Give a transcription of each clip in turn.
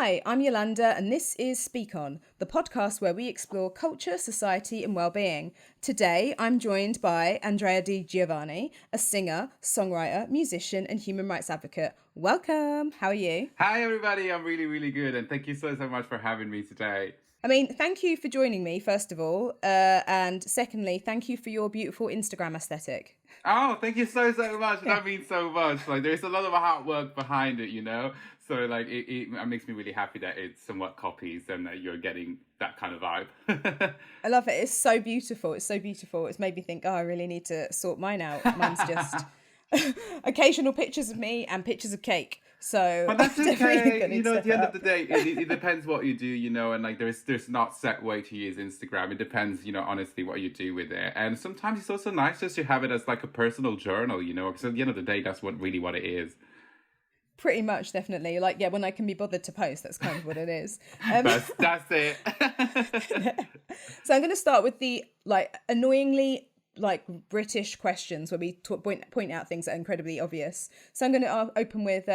Hi, I'm Yolanda, and this is Speak On, the podcast where we explore culture, society, and well-being. Today, I'm joined by Andrea Di Giovanni, a singer, songwriter, musician, and human rights advocate. Welcome. How are you? Hi, everybody. I'm really, really good. And thank you so much for having me today. Thank you for joining me, first of all. And secondly, thank you for your beautiful Instagram aesthetic. Oh, thank you so much. Yeah. That means so much. Like, there's a lot of hard work behind it, So, like, it makes me really happy that it's somewhat copies and that you're getting that kind of vibe. I love it. It's so beautiful. It's so beautiful. It's made me think, oh, I really need to sort mine out. Mine's just occasional pictures of me and pictures of cake. So But that's definitely okay. gonna At step the it end of up. the day, it depends what you do, and like there's not set way to use Instagram. It depends, honestly, what you do with it. And sometimes it's also nice just to have it as like a personal journal, because at the end of the day, that's what it is. Pretty much, definitely. Like, yeah, when I can be bothered to post, that's kind of what it is. That's it. So I'm going to start with the annoyingly British questions where we point out things that are incredibly obvious. So I'm going to open with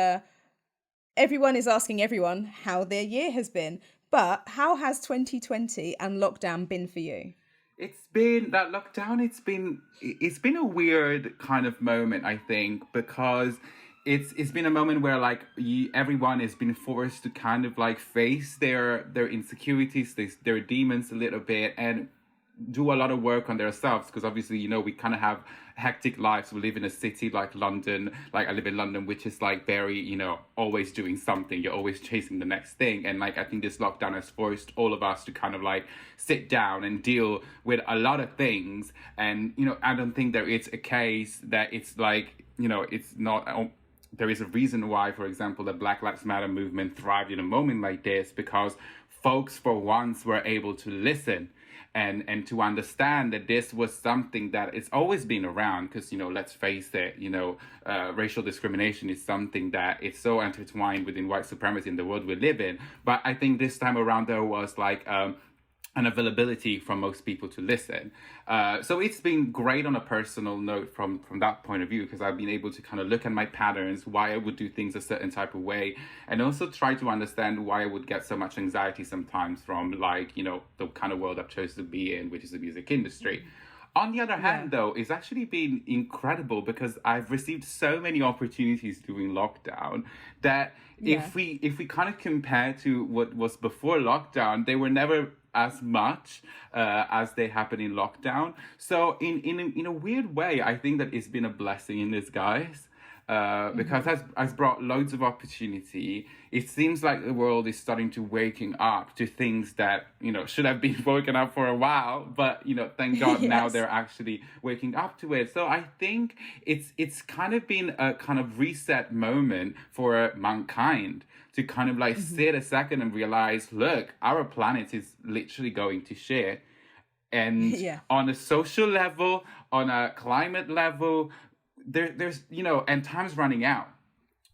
everyone is asking everyone how their year has been, but how has 2020 and lockdown been for you? It's been that lockdown. It's been a weird kind of moment, I think, because it's been a moment where like everyone has been forced to kind of like face their insecurities, their demons a little bit, and do a lot of work on themselves, because obviously we kind of have hectic lives. We live in a city like London, like I live in London, which is like very always doing something. You're always chasing the next thing, and like I think this lockdown has forced all of us to kind of like sit down and deal with a lot of things. And I don't think there is a case that it's like it's not there is a reason why, for example, the Black Lives Matter movement thrived in a moment like this, because folks for once were able to listen and to understand that this was something that it's always been around. Because let's face it, racial discrimination is something that is so intertwined within white supremacy in the world we live in. But I think this time around there was like an availability from most people to listen. So it's been great on a personal note from that point of view, because I've been able to kind of look at my patterns, why I would do things a certain type of way, and also try to understand why I would get so much anxiety sometimes from like, the kind of world I've chosen to be in, which is the music industry. On the other hand, though, it's actually been incredible, because I've received so many opportunities during lockdown that if we kind of compare to what was before lockdown, they were never as much as they happen in lockdown. So in a weird way, I think that it's been a blessing in disguise. Because has brought loads of opportunity. It seems like the world is starting to waking up to things that should have been woken up for a while, but thank God now they're actually waking up to it. So I think it's kind of been a kind of reset moment for mankind to kind of like sit a second and realize, look, our planet is literally going to shit. And on a social level, on a climate level, there's and time's running out.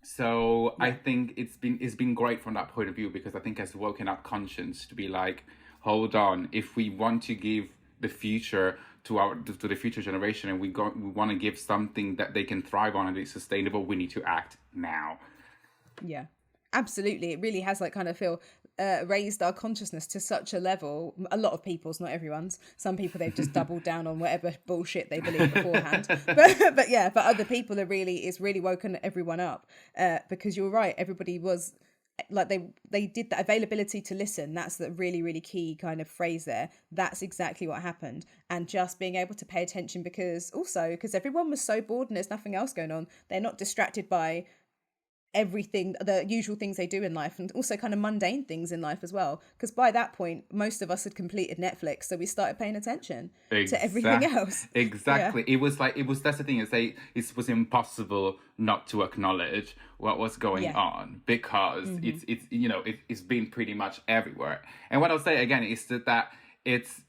So I think it's been great from that point of view, because I think it's woken up conscience to be like, hold on, if we want to give the future to the future generation, and we want to give something that they can thrive on and it's sustainable, we need to act now. Yeah, absolutely. It really has raised our consciousness to such a level. A lot of people's, not everyone's. Some people, they've just doubled down on whatever bullshit they believe beforehand. But other people it's really woken everyone up. Because you're right, everybody was like they did the availability to listen. That's the really, really key kind of phrase there. That's exactly what happened. And just being able to pay attention, because everyone was so bored and there's nothing else going on. They're not distracted by everything, the usual things they do in life, and also kind of mundane things in life as well, because by that point most of us had completed Netflix, so we started paying attention to everything else. Exactly. That's the thing, is it was impossible not to acknowledge what was going on, because it's been pretty much everywhere. And what I'll say again is that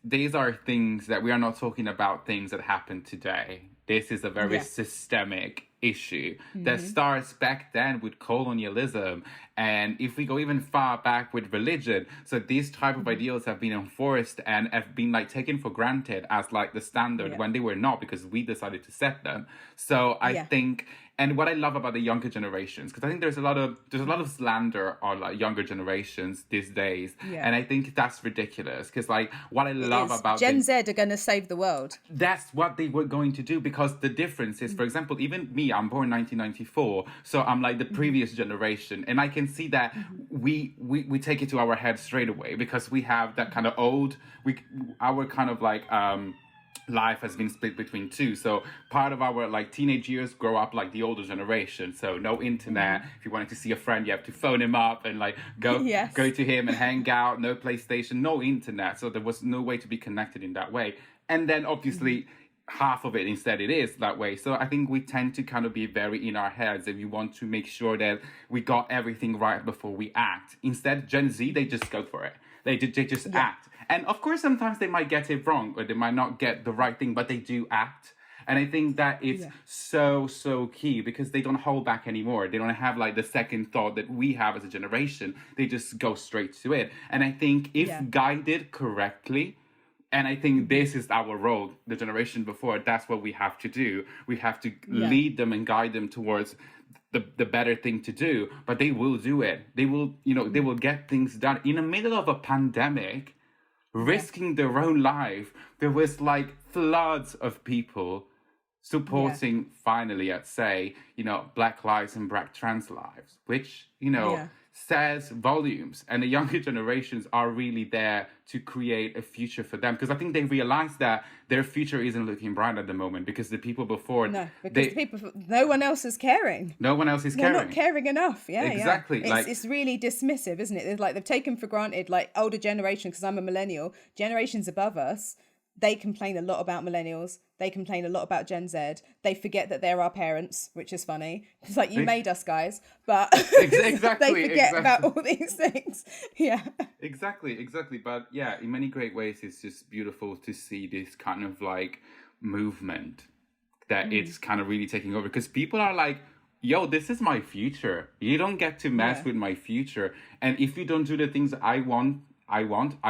these are things that we are not talking about, things that happen today. This is a very systemic issue that starts back then with colonialism. And if we go even far back with religion, so these type of ideals have been enforced and have been like taken for granted as like the standard when they were not, because we decided to set them. So I think, and what I love about the younger generations, because I think there's a lot of slander on like younger generations these days, and I think that's ridiculous. Because like what I love about Gen Z are going to save the world. That's what they were going to do, because the difference is, for example, even me, I'm born 1994, so I'm like the previous generation, and I can see that we take it to our head straight away, because we have that kind of our kind of like life has been split between two. So part of our like teenage years grow up like the older generation, so no internet. If you wanted to see a friend, you have to phone him up and like go to him and hang out. No PlayStation, no internet, so there was no way to be connected in that way. And then obviously half of it instead it is that way. So I think we tend to kind of be very in our heads, and we want to make sure that we got everything right before we act. Instead, Gen Z, they just go for it. They just act. And of course, sometimes they might get it wrong, or they might not get the right thing, but they do act. And I think that it's so key, because they don't hold back anymore. They don't have like the second thought that we have as a generation. They just go straight to it. And I think if guided correctly, and I think this is our role, the generation before, that's what we have to do. We have to lead them and guide them towards the better thing to do, but they will do it. They will, they will get things done. In the middle of a pandemic, risking their own life, there was like floods of people supporting finally, I'd say, Black lives and Black trans lives, which, says volumes. And the younger generations are really there to create a future for them, because I think they realize that their future isn't looking bright at the moment, because the people before no one else is caring. No one else is caring. They're not caring enough. Exactly. It's really dismissive, isn't it? It's like they've taken for granted, like older generation, because I'm a millennial, generations above us, they complain a lot about millennials. They complain a lot about Gen Z. They forget that they're our parents, which is funny. It's like, you made us, guys. But exactly, they forget about all these things. Yeah. Exactly. But yeah, in many great ways, it's just beautiful to see this kind of like movement that it's kind of really taking over. Because people are like, yo, this is my future. You don't get to mess with my future. And if you don't do the things I want, I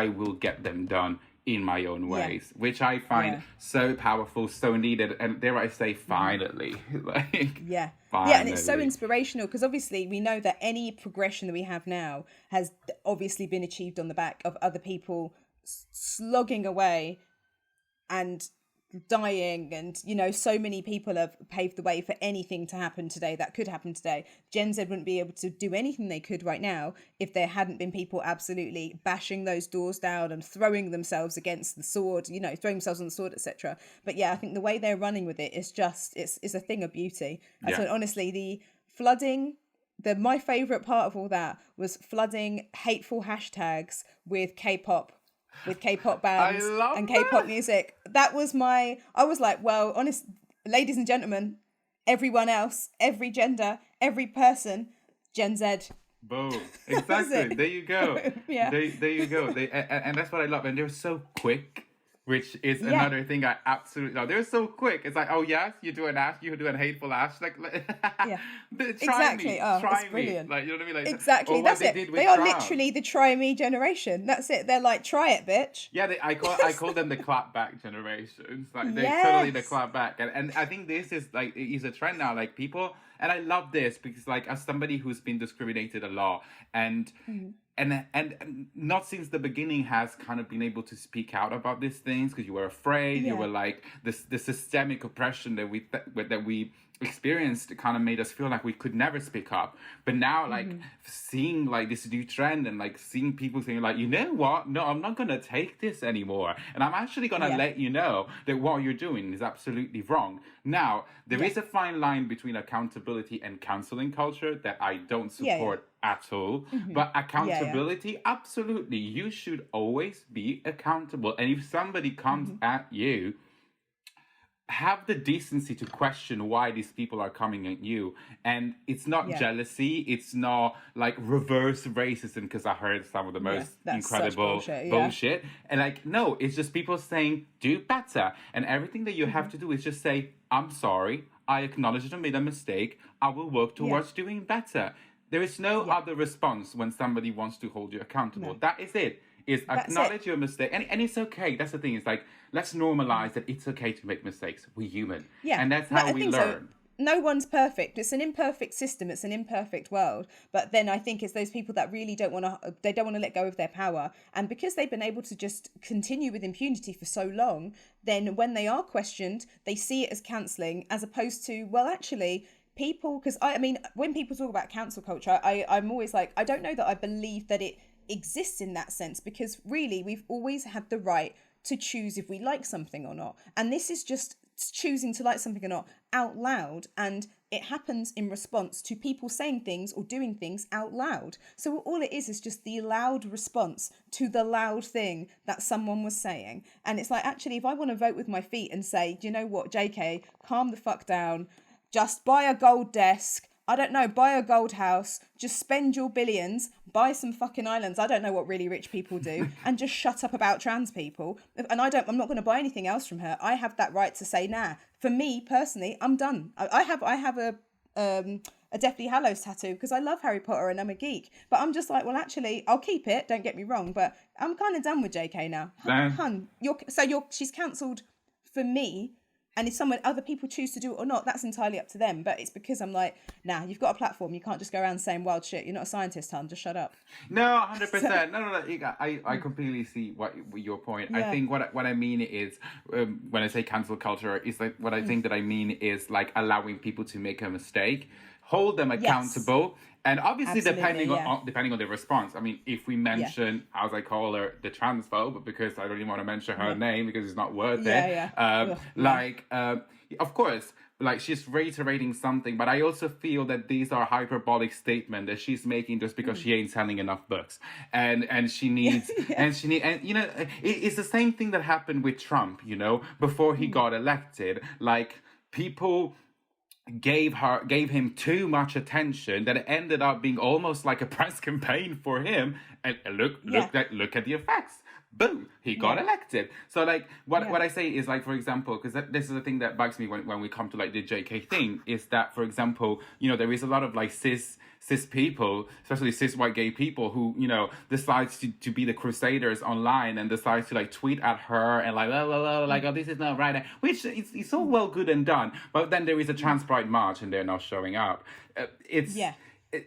will get them done in my own ways, which I find so powerful, so needed, and dare I say, finally. Finally. And it's so inspirational, because obviously we know that any progression that we have now has obviously been achieved on the back of other people slogging away and dying, and so many people have paved the way for anything to happen today that could happen today. Gen Z wouldn't be able to do anything they could right now if there hadn't been people absolutely bashing those doors down and throwing themselves against the sword, throwing themselves on the sword, etc. But I think the way they're running with it is just it's a thing of beauty. So honestly, the flooding, my favorite part of all that was flooding hateful hashtags with K-pop bands and K-pop music. That was I was like, well, honest, ladies and gentlemen, everyone else, every gender, every person, Gen Z. Boom. Exactly. There you go. There you go. And that's what I love. And they're so quick, which is another thing I absolutely love. They're so quick. It's like, oh yes, you do an hateful ash. Like, try me. Try me. Brilliant. Like, you know what I mean? Like, exactly. That's it. They are literally the try me generation. That's it. They're like, try it, bitch. Yeah, I call them the clap back generations. Like, they're totally the clap back. And I think this is like, is a trend now. Like, people, and I love this because, like, as somebody who's been discriminated a lot and not since the beginning has kind of been able to speak out about these things, because you were afraid. You were like, the systemic oppression that we experienced kind of made us feel like we could never speak up. But now, like, seeing like this new trend and like seeing people saying like, you know what, no, I'm not gonna take this anymore, and I'm actually gonna let you know that what you're doing is absolutely wrong. Now, there is a fine line between accountability and canceling culture that I don't support at all. But accountability, absolutely, you should always be accountable. And if somebody comes at you, have the decency to question why these people are coming at you. And it's not jealousy, it's not like reverse racism, because I heard some of the most incredible bullshit. And like, no, it's just people saying, do better. And everything that you have to do is just say, I'm sorry, I acknowledge that I made a mistake. I will work towards doing better. There is no other response when somebody wants to hold you accountable. That is it. Is acknowledge your mistake. And it's okay. That's the thing. It's like, let's normalize that it's okay to make mistakes. We're human. Yeah. And that's how we learn. So. No one's perfect. It's an imperfect system. It's an imperfect world. But then I think it's those people that really don't want to let go of their power. And because they've been able to just continue with impunity for so long, then when they are questioned, they see it as cancelling, as opposed to, well, actually, people, because I mean, when people talk about cancel culture, I'm always like, I don't know that I believe that it exists in that sense, because really we've always had the right to choose if we like something or not. And this is just choosing to like something or not out loud, and it happens in response to people saying things or doing things out loud. So all it is just the loud response to the loud thing that someone was saying. And it's like, actually, if I want to vote with my feet and say, do you know what, JK, calm the fuck down, just buy a gold desk, I don't know, buy a gold house, just spend your billions, buy some fucking islands, I don't know what really rich people do, and just shut up about trans people. And I'm not going to buy anything else from her. I have that right to say, nah. For me, personally, I'm done. I have a Deathly Hallows tattoo because I love Harry Potter and I'm a geek. But I'm just like, well, actually, I'll keep it, don't get me wrong, but I'm kind of done with JK now. Hun, she's cancelled for me. And if other people choose to do it or not, that's entirely up to them. But it's because I'm like, nah, you've got a platform. You can't just go around saying wild shit. You're not a scientist, hon. Just shut up. No, 100%. No. I completely see your point. Yeah. I think what I mean is, when I say cancel culture, is like what I think that I mean is like allowing people to make a mistake, hold them accountable. Yes. And obviously, depending on the response. I mean, if we mention, as I call her, the transphobe, because I don't even want to mention her name because it's not worth it. Of course, like she's reiterating something, but I also feel that these are hyperbolic statements that she's making just because she ain't selling enough books, and she needs and you know, it's the same thing that happened with Trump. You know, before he got elected, like people gave him too much attention that it ended up being almost like a press campaign for him, and look at the effects. Boom, he got elected. So like what I say is, like, for example, because this is the thing that bugs me when we come to like the JK thing, is that, for example, you know, there is a lot of like cis people, especially cis white gay people, who, you know, decides to be the crusaders online and decides to like tweet at her and like, like, oh, this is not right, which it's all well, good and done, but then there is a trans pride march and they're not showing up.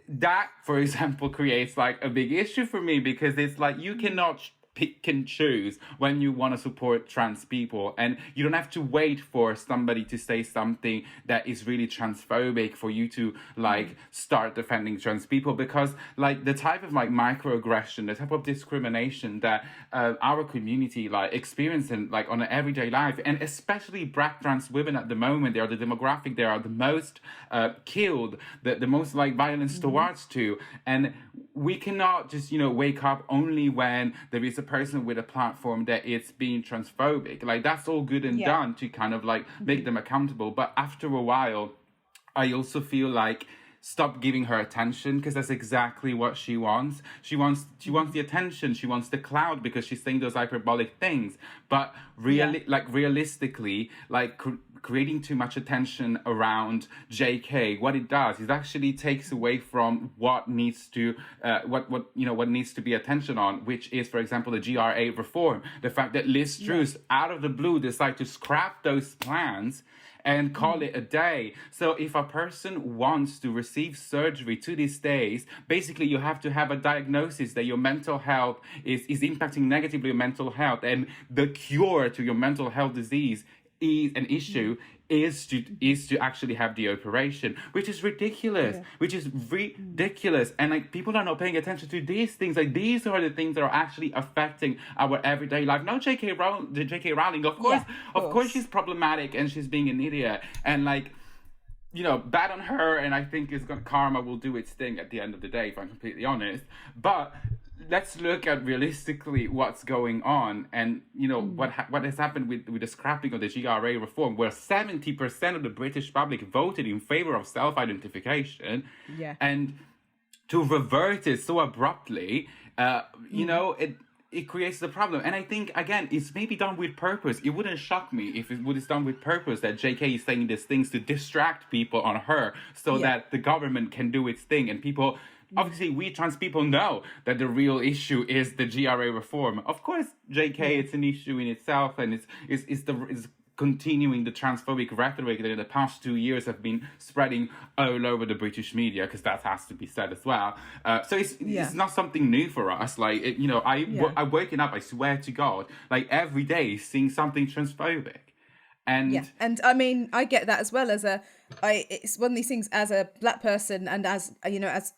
That, for example, creates like a big issue for me, because it's like you cannot pick and choose when you want to support trans people, and you don't have to wait for somebody to say something that is really transphobic for you to like start defending trans people, because like the type of like microaggression, the type of discrimination that our community like experiencing like on an everyday life, and especially Black trans women at the moment, they are the demographic, they are the most killed, the most like violence towards to, and we cannot just, you know, wake up only when there is a person with a platform that it's being transphobic. Like, that's all good and done to kind of like make them accountable. But after a while, I also feel like stop giving her attention, because that's exactly what she wants. She wants the attention. She wants the clout because she's saying those hyperbolic things. But realistically, like creating too much attention around JK, what it does is actually takes away from what needs to what needs to be attention on, which is, for example, the GRA reform. The fact that Liz Truss out of the blue decided to scrap those plans and call it a day. So if a person wants to receive surgery to these days, basically you have to have a diagnosis that your mental health is impacting negatively your mental health, and the cure to your mental health disease is an issue is to actually have the operation, which is ridiculous. And like, people are not paying attention to these things. Like, these are the things that are actually affecting our everyday life. Now, J.K. Rowling, of course she's problematic and she's being an idiot, and like, you know, bad on her, and I think karma will do its thing at the end of the day, if I'm completely honest. But let's look at realistically what's going on, and you know what has happened with the scrapping of the GRA reform, where 70% of the British public voted in favor of self-identification, and to revert it so abruptly, you know, it creates the problem. And I think, again, it's maybe done with purpose. It wouldn't shock me if it was done with purpose, that JK is saying these things to distract people on her so that the government can do its thing. And people, obviously, we trans people know that the real issue is the GRA reform. Of course, JK, it's an issue in itself, and it's continuing the transphobic rhetoric that in the past 2 years have been spreading all over the British media, because that has to be said as well. So it's not something new for us. Like, I'm waking up, I swear to God, like every day seeing something transphobic. And and I mean, I get that as well it's one of these things as a black person, and as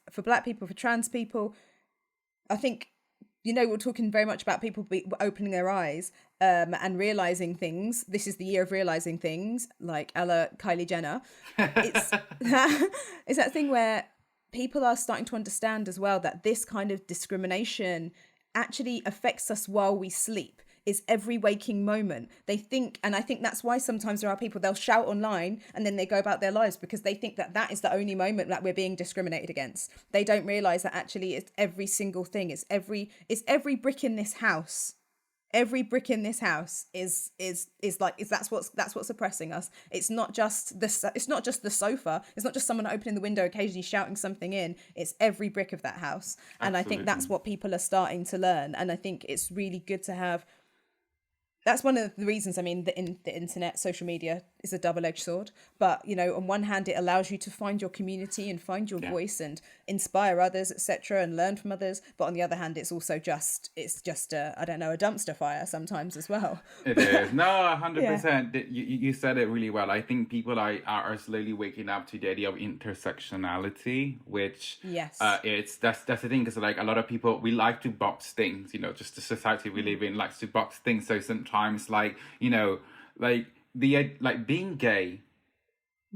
for black people, for trans people, I think, we're talking very much about people opening their eyes and realizing things. This is the year of realizing things, like a la Kylie Jenner. It's that thing where people are starting to understand as well that this kind of discrimination actually affects us while we sleep. Is every waking moment. They think, and I think that's why sometimes there are people, they'll shout online and then they go about their lives because they think that is the only moment that we're being discriminated against. They don't realize that actually it's every single thing. It's every brick in this house. Every brick in this house is that's what's oppressing us. It's not just the sofa. It's not just someone opening the window occasionally shouting something in. It's every brick of that house. And I think that's what people are starting to learn. And I think it's really good to have. That's one of the reasons, I mean, the internet, social media is a double-edged sword. But, on one hand, it allows you to find your community and find your voice and inspire others, etc., and learn from others. But on the other hand, it's also just a dumpster fire sometimes as well. It is. No, 100%. Yeah. You said it really well. I think people are slowly waking up to the idea of intersectionality, which that's the thing, because like a lot of people, we like to box things, just the society we live in likes to box things. So sometimes like being gay,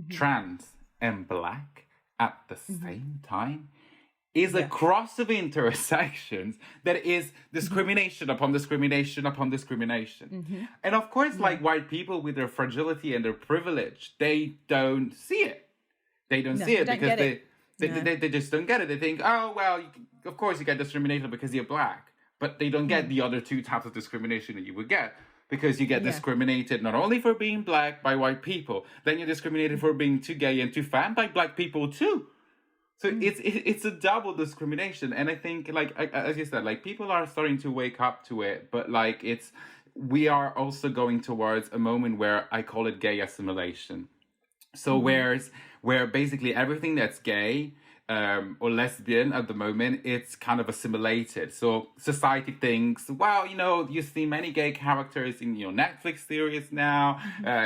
trans and black at the same time is a cross of intersections that is discrimination upon discrimination upon discrimination. And of course, like white people with their fragility and their privilege, they don't see it. They don't see it because they just don't get it. They think, oh, well, of course you get discriminated because you're black. But they don't get the other two types of discrimination that you would get. Because you get discriminated not only for being black by white people, then you're discriminated for being too gay and too femme by black people too. So it's a double discrimination. And I think, like, as you said, like, people are starting to wake up to it. But, like, we are also going towards a moment where I call it gay assimilation. So where basically everything that's gay or lesbian at the moment, it's kind of assimilated. So society thinks, well, you see many gay characters in Netflix series now.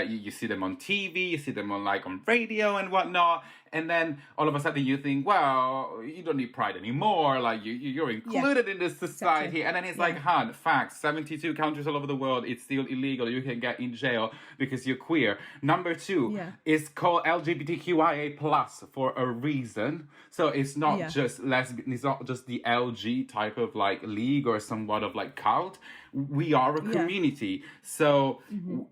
You see them on TV, you see them on radio and whatnot. And then all of a sudden you think, well, you don't need pride anymore. Like you're included in this society. Exactly. And then it's like, facts, 72 countries all over the world, it's still illegal. You can get in jail because you're queer. Number 2 is called LGBTQIA+ for a reason. So it's not just lesbian, it's not just the LG type of like league or somewhat of like cult. We are a community. So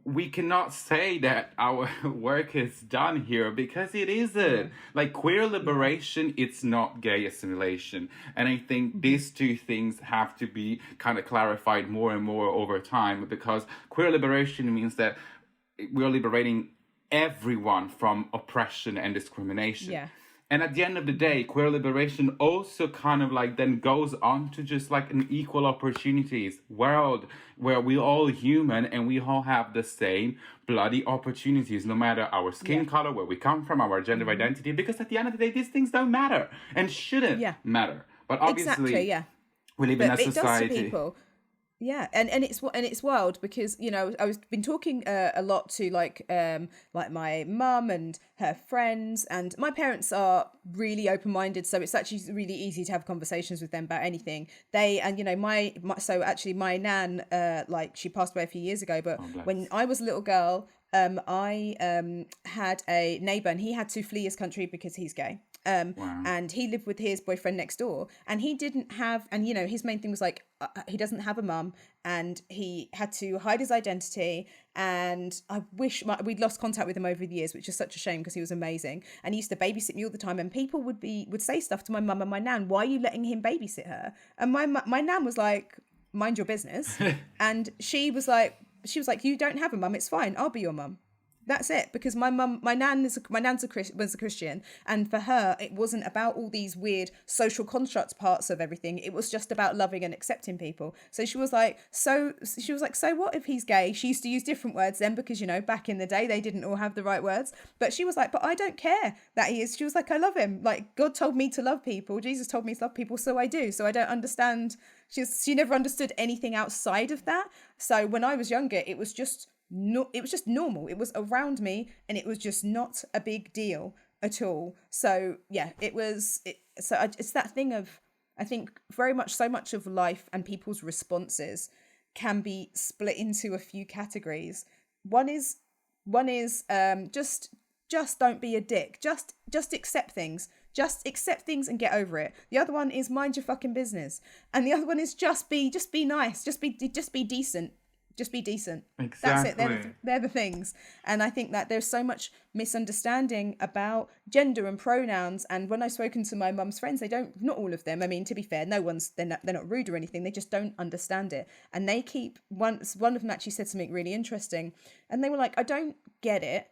we cannot say that our work is done here because it isn't. Like queer liberation, it's not gay assimilation. And I think these two things have to be kind of clarified more and more over time, because queer liberation means that we're liberating everyone from oppression and discrimination. Yeah. And at the end of the day, queer liberation also kind of like then goes on to just like an equal opportunities world where we're all human and we all have the same bloody opportunities, no matter our skin color, where we come from, our gender identity, because at the end of the day, these things don't matter and shouldn't matter. But obviously, we live in a society. It does to people. Yeah, and it's wild because I've been talking a lot to like my mum and her friends, and my parents are really open-minded, so it's actually really easy to have conversations with them about anything. My nan she passed away a few years ago, but when I was a little girl, I had a neighbor and he had to flee his country because he's gay. And he lived with his boyfriend next door, and he didn't have, and his main thing was like he doesn't have a mum, and he had to hide his identity. And I wish we'd lost contact with him over the years, which is such a shame because he was amazing, and he used to babysit me all the time. And people would say stuff to my mum and my nan, why are you letting him babysit her? And my nan was like, mind your business. And she was like, you don't have a mum, it's fine, I'll be your mum. That's it. Because my nan was a Christian, and for her it wasn't about all these weird social construct parts of everything. It was just about loving and accepting people. So she was like, so what if he's gay? She used to use different words then, because, you know, back in the day they didn't all have the right words. But she was like, but I don't care that he is. She was like, I love him. Like, God told me to love people, Jesus told me to love people, so I do. So I don't understand. She never understood anything outside of that. So when I was younger, it was just normal. It was around me, and it was just not a big deal at all. So yeah, it's that thing of, I think very much, so much of life and people's responses can be split into a few categories. One is just don't be a dick. Just accept things. Just accept things and get over it. The other one is mind your fucking business. And the other one is just be nice. Just be decent. Just be decent. Exactly. That's it. They're the things. And I think that there's so much misunderstanding about gender and pronouns. And when I've spoken to my mum's friends, not all of them. I mean, to be fair, they're not rude or anything. They just don't understand it. And they keep, one of them actually said something really interesting. And they were like, I don't get it,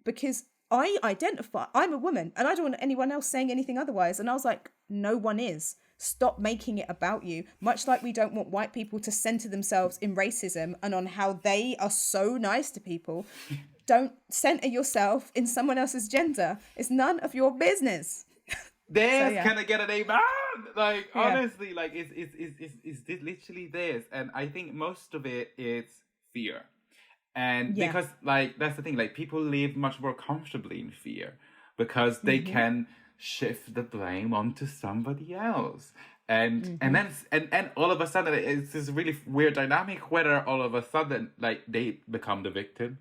because I'm a woman and I don't want anyone else saying anything otherwise. And I was like, no one is. Stop making it about you. Much like we don't want white people to center themselves in racism and on how they are so nice to people. Don't center yourself in someone else's gender. It's none of your business. Can I get an amen? Like, honestly, like, it's literally this. And I think most of it is fear. And because, like, that's the thing, like, people live much more comfortably in fear because they can shift the blame onto somebody else. And then all of a sudden it's this really weird dynamic whether all of a sudden, like, they become the victim.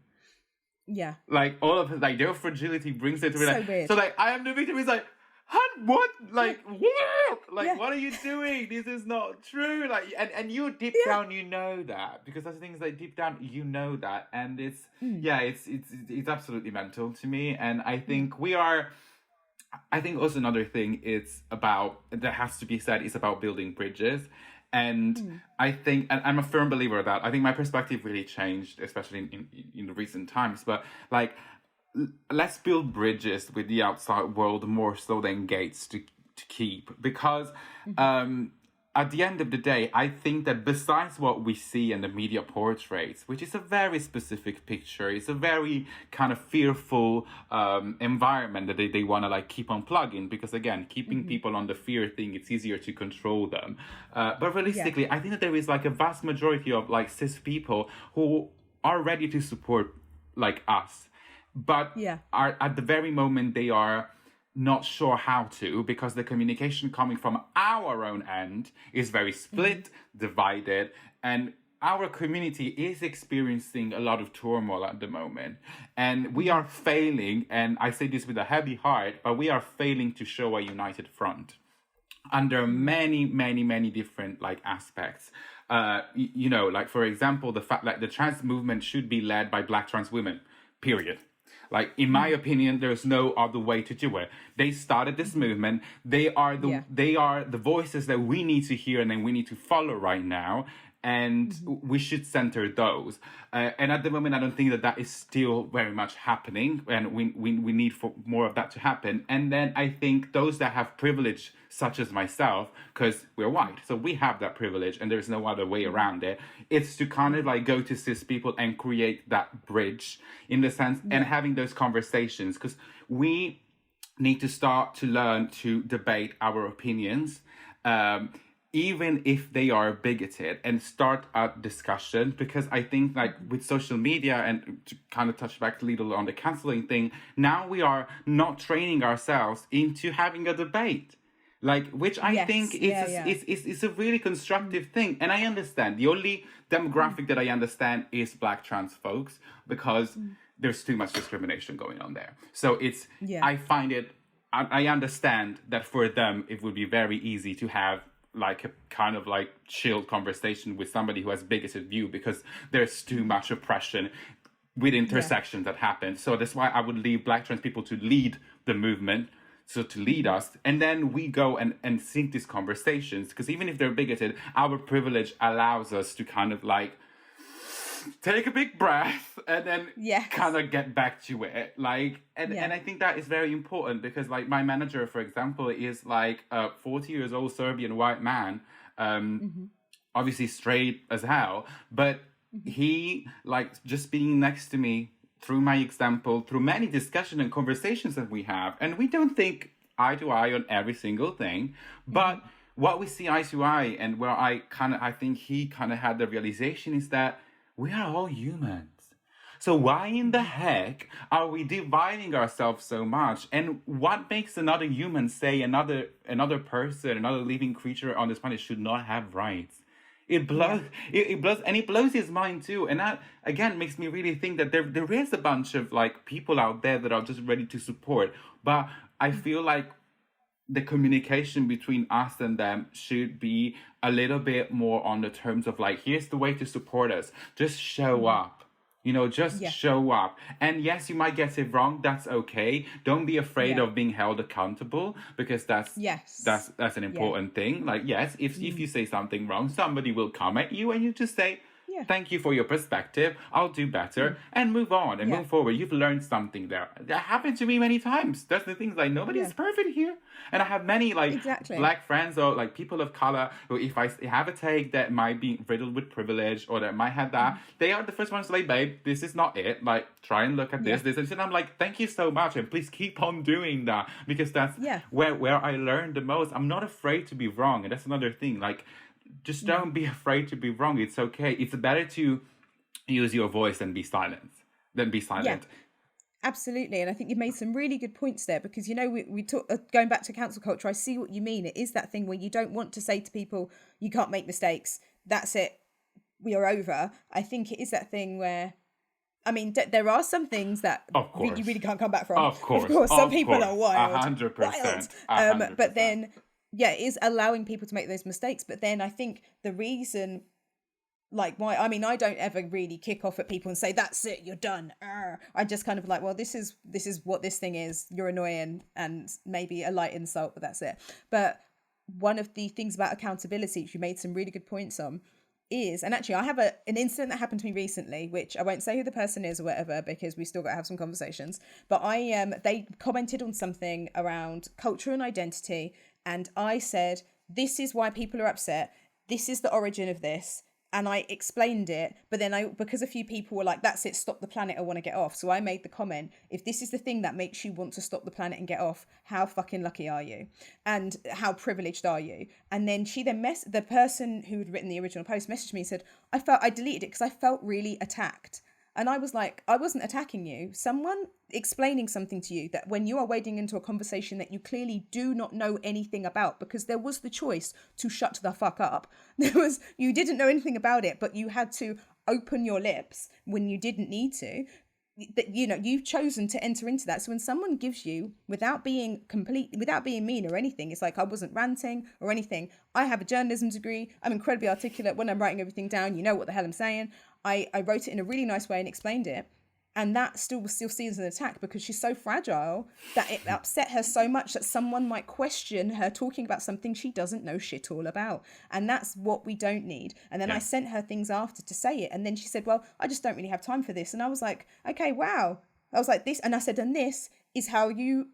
Yeah. Like, all of it, like, their fragility brings it to me. So like, weird. So, like, I am the victim. It's like, hun, what? Like, what? Like, what are you doing? This is not true. Like, and you deep down, you know that. Because that's the thing, is like, deep down, you know that. And it's, it's absolutely mental to me. And I think I think also another thing that has to be said is about building bridges. And I think, and I'm a firm believer of that. I think my perspective really changed, especially in the recent times. But, like, let's build bridges with the outside world more so than gates to keep. Because at the end of the day, I think that besides what we see in the media portraits, which is a very specific picture, it's a very kind of fearful environment that they want to, like, keep on plugging, because, again, keeping people on the fear thing, it's easier to control them. But realistically, I think that there is, like, a vast majority of, like, cis people who are ready to support, like, us, but are at the very moment they are not sure how to, because the communication coming from our own end is very split, divided, and our community is experiencing a lot of turmoil at the moment. And we are failing, and I say this with a heavy heart, but we are failing to show a united front under many, many, many different, like, aspects. You know, like, for example, the fact that the trans movement should be led by Black trans women, period. Like, in my opinion, there's no other way to do it. They started this movement. They are the voices that we need to hear and then we need to follow right now. And we should center those. And at the moment, I don't think that is still very much happening. And we need for more of that to happen. And then I think those that have privilege, such as myself, because we're white, so we have that privilege and there's no other way around it. It's to kind of, like, go to cis people and create that bridge in the sense and having those conversations, because we need to start to learn to debate our opinions. Even if they are bigoted, and start a discussion, because I think, like, with social media, and to kind of touch back a little on the canceling thing, now we are not training ourselves into having a debate, like, which I think is a really constructive thing. And I understand the only demographic that I understand is Black trans folks, because there's too much discrimination going on there. So it's, I find it, I understand that for them, it would be very easy to have, like, a kind of, like, chilled conversation with somebody who has bigoted view, because there's too much oppression with intersections that happen. So that's why I would leave Black trans people to lead the movement, so to lead us, and then we go and think these conversations, because even if they're bigoted, our privilege allows us to kind of like take a big breath and then kind of get back to it, like, and I think that is very important, because like my manager, for example, is like a 40 years old Serbian white man, obviously straight as hell, but he, like, just being next to me, through my example, through many discussions and conversations that we have, and we don't think eye to eye on every single thing, but what we see eye to eye, and where I think he kind of had the realization, is that we are all humans. So why in the heck are we dividing ourselves so much? And what makes another human say another person, another living creature on this planet should not have rights? It blows, it blows his mind too. And that again makes me really think that there is a bunch of like people out there that are just ready to support. But I feel like the communication between us and them should be a little bit more on the terms of like, here's the way to support us. Just show up. You know, just show up. And yes, you might get it wrong. That's okay. Don't be afraid of being held accountable, because that's an important thing. Like, yes, if you say something wrong, somebody will come at you, and you just say, thank you for your perspective. I'll do better, and move on and move forward. You've learned something there. That happened to me many times. That's the thing. Like, nobody is perfect here. And I have many like black friends or like people of color who, if I have a take that might be riddled with privilege or that might have that, they are the first ones to like, babe, this is not it. Like, try and look at this. And I'm like, thank you so much, and please keep on doing that, because that's where I learned the most. I'm not afraid to be wrong, and that's another thing. Like, just don't be afraid to be wrong. It's okay. It's better to use your voice than be silent. Yeah, absolutely. And I think you've made some really good points there, because, you know, we talk, going back to cancel culture, I see what you mean. It is that thing where you don't want to say to people, you can't make mistakes. That's it. We are over. I think it is that thing where, I mean, there are some things that you really can't come back from. Of course. Some people are wild. 100%. Wild. But then, it is allowing people to make those mistakes. But then I think the reason, like, why, I mean, I don't ever really kick off at people and say, that's it, you're done. I just kind of like, well, this is what this thing is. You're annoying, and maybe a light insult, but that's it. But one of the things about accountability, which you made some really good points on, is, and actually I have an incident that happened to me recently, which I won't say who the person is or whatever, because we still got to have some conversations, but they commented on something around culture and identity, and I said, this is why people are upset, this is the origin of this, and I explained it, but then because a few people were like, that's it, stop the planet, I want to get off. So I made the comment, if this is the thing that makes you want to stop the planet and get off, how fucking lucky are you? And how privileged are you? And then the person who had written the original post messaged me and said, I deleted it because I felt really attacked. And I was like, I wasn't attacking you. Someone explaining something to you that when you are wading into a conversation that you clearly do not know anything about, because there was the choice to shut the fuck up. You didn't know anything about it, but you had to open your lips when you didn't need to. That, you know, you've chosen to enter into that. So when someone gives you, without being mean or anything, it's like, I wasn't ranting or anything. I have a journalism degree. I'm incredibly articulate when I'm writing everything down. You know what the hell I'm saying. I wrote it in a really nice way and explained it. And that still seen as an attack, because she's so fragile that it upset her so much that someone might question her talking about something she doesn't know shit all about. And that's what we don't need. And then I sent her things after to say it. And then she said, well, I just don't really have time for this. And I was like, okay, wow. I was like, this. And I said, and this is how you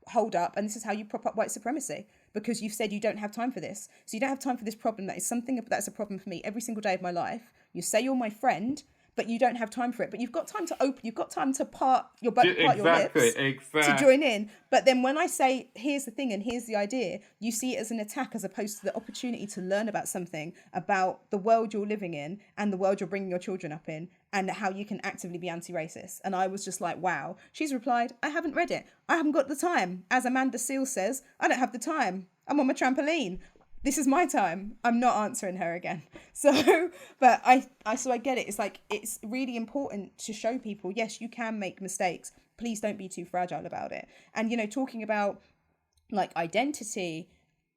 hold up, and this is how you prop up white supremacy, because you've said you don't have time for this. So you don't have time for this problem. That is something that's a problem for me every single day of my life. You say you're my friend, but you don't have time for it. But you've got time to open. You've got time to part your lips to join in. But then when I say, here's the thing and here's the idea, you see it as an attack, as opposed to the opportunity to learn about something, about the world you're living in and the world you're bringing your children up in, and how you can actively be anti-racist. And I was just like, wow. She's replied, I haven't read it. I haven't got the time. As Amanda Seal says, I don't have the time. I'm on my trampoline. This is my time. I'm not answering her again. So, but I get it. It's like, it's really important to show people, yes, you can make mistakes. Please don't be too fragile about it. And, you know, talking about like identity,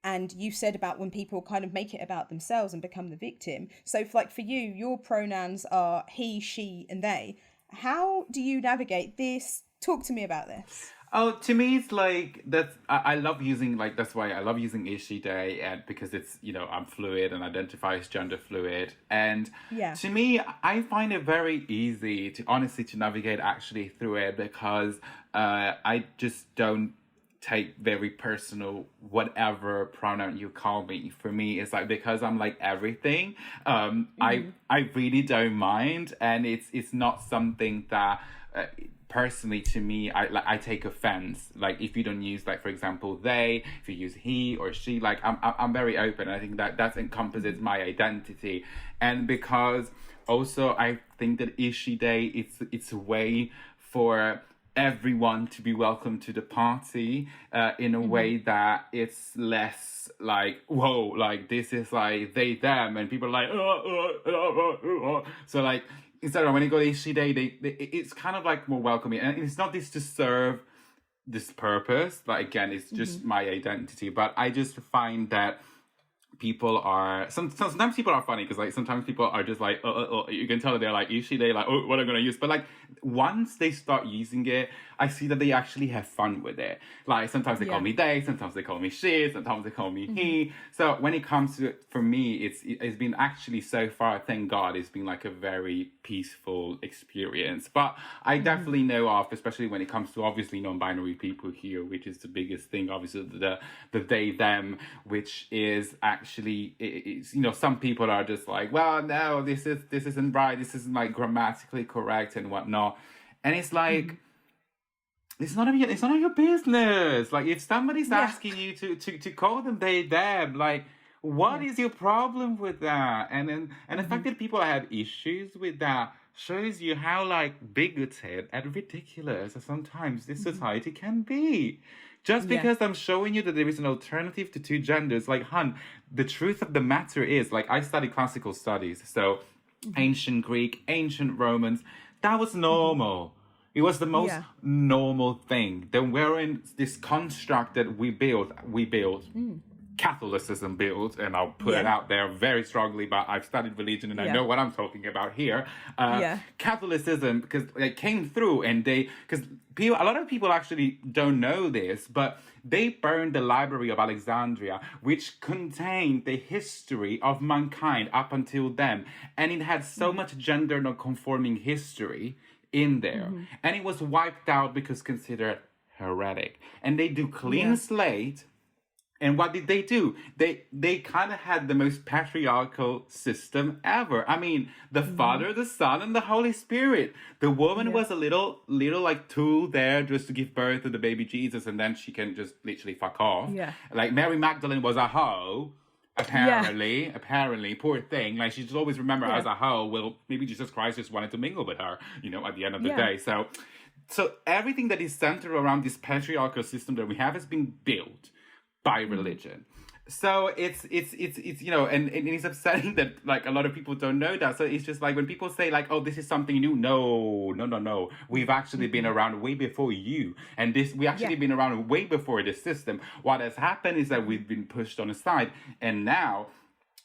and you said about when people kind of make it about themselves and become the victim. So for you, your pronouns are he, she, and they. How do you navigate this? Talk to me about this. Oh, to me, it's like that's. I love using like that's why I love using is she they, and because it's I'm fluid and identify as gender fluid, and Yeah. to me, I find it very easy to honestly to navigate actually through it because I just don't take very personal whatever pronoun you call me. For me, it's like because I'm like everything. I really don't mind, and it's not something that. Personally, to me, I take offense. Like if you don't use like for example they, if you use he or she, like I'm very open. I think that encompasses my identity, and because also I think that is she they, it's a way for everyone to be welcome to the party in a way that it's less like whoa, like this is like they them and people are like so like instead of when you go to Ishi Day, it's kind of like more welcoming, and it's not this to serve this purpose. Like again, it's just my identity. But I just find that people are sometimes people are funny because like sometimes people are just like you can tell that they're like Ishi Day, like oh what am I gonna use? But like once they start using it, I see that they actually have fun with it. Like sometimes they call me they, sometimes they call me she, sometimes they call me he. So when it comes to it, for me, it's been actually so far, thank God, it's been like a very peaceful experience. But I definitely know of, especially when it comes to obviously non-binary people here, which is the biggest thing, obviously the they them, which is actually it's some people are just like, well, no, this isn't right, this isn't like grammatically correct and whatnot, and it's like. It's none of your business. Like if somebody's asking you to call them they them, like what is your problem with that? And the fact that people have issues with that shows you how like bigoted and ridiculous sometimes this society can be. Just because I'm showing you that there is an alternative to two genders, like hun, the truth of the matter is, like I studied classical studies, so ancient Greek, ancient Romans, that was normal. It was the most normal thing. Then we're in this construct that we built. Catholicism built, and I'll put it out there very strongly, but I've studied religion and I know what I'm talking about here. Catholicism, because it came through and because a lot of people actually don't know this, but they burned the Library of Alexandria, which contained the history of mankind up until then. And it had so much gender non-conforming history in there. And it was wiped out because considered heretic. And they do clean slate. And what did they do? They kind of had the most patriarchal system ever. I mean, the Father, the Son, and the Holy Spirit. The woman was a little like tool there just to give birth to the baby Jesus, and then she can just literally fuck off. Yeah. Like Mary Magdalene was a hoe. Apparently, poor thing. Like she just always remember her as a hoe. Well, maybe Jesus Christ just wanted to mingle with her, at the end of the day. So everything that is centered around this patriarchal system that we have has been built by religion. So it's and it's upsetting that like a lot of people don't know that. So it's just like when people say like, oh, this is something new. No. We've actually been around way before you. And we actually been around way before this system. What has happened is that we've been pushed on the side. And now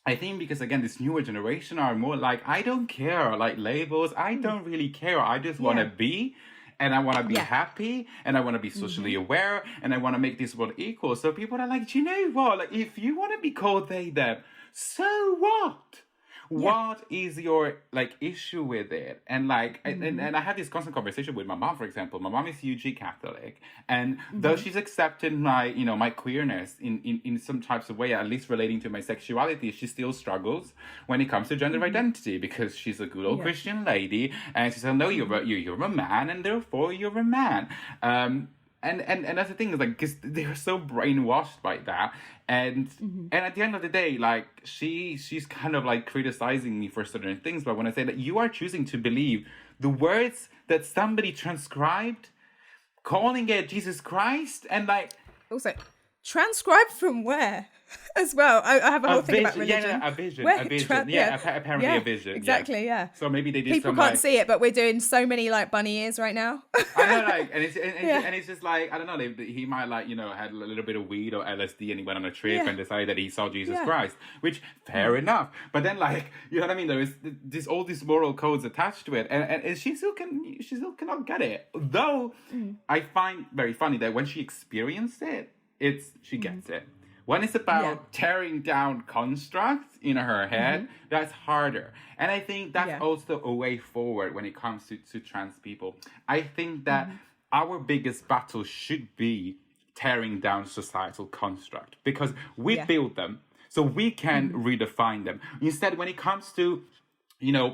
I think because again, this newer generation are more like, I don't care, like labels. I don't really care. I just want to be. And I want to be happy, and I want to be socially aware, and I want to make this world equal. So people are like, do you know what? Like, if you want to be called they, them, so what? What is your like issue with it? And like, and I had this constant conversation with my mom, for example. My mom is hugely Catholic, and though she's accepted my, my queerness in some types of way, at least relating to my sexuality, she still struggles when it comes to gender identity because she's a good old Christian lady, and she said, no, you're a man, and therefore you're a man. And that's the thing is like, because they're so brainwashed by that, and at the end of the day, like she's kind of like criticizing me for certain things. But when I say that you are choosing to believe the words that somebody transcribed, calling it Jesus Christ, and like also Transcribed from where? As well. I have a whole thing about religion. Yeah, no, a vision. Where? A vision. Apparently a vision. Exactly, yeah. So maybe they did People some, can't like, see it, but we're doing so many like bunny ears right now. I know, like, and it's just like, I don't know, he might, like, had a little bit of weed or LSD, and he went on a trip and decided that he saw Jesus Christ, which, fair enough. But then, like, you know what I mean? There is all these moral codes attached to it, and she still cannot get it. Though I find very funny that when she experienced it, she gets it. When it's about tearing down constructs in her head, that's harder. And I think that's also a way forward when it comes to trans people. I think that our biggest battle should be tearing down societal construct, because we build them, so we can redefine them. Instead, when it comes to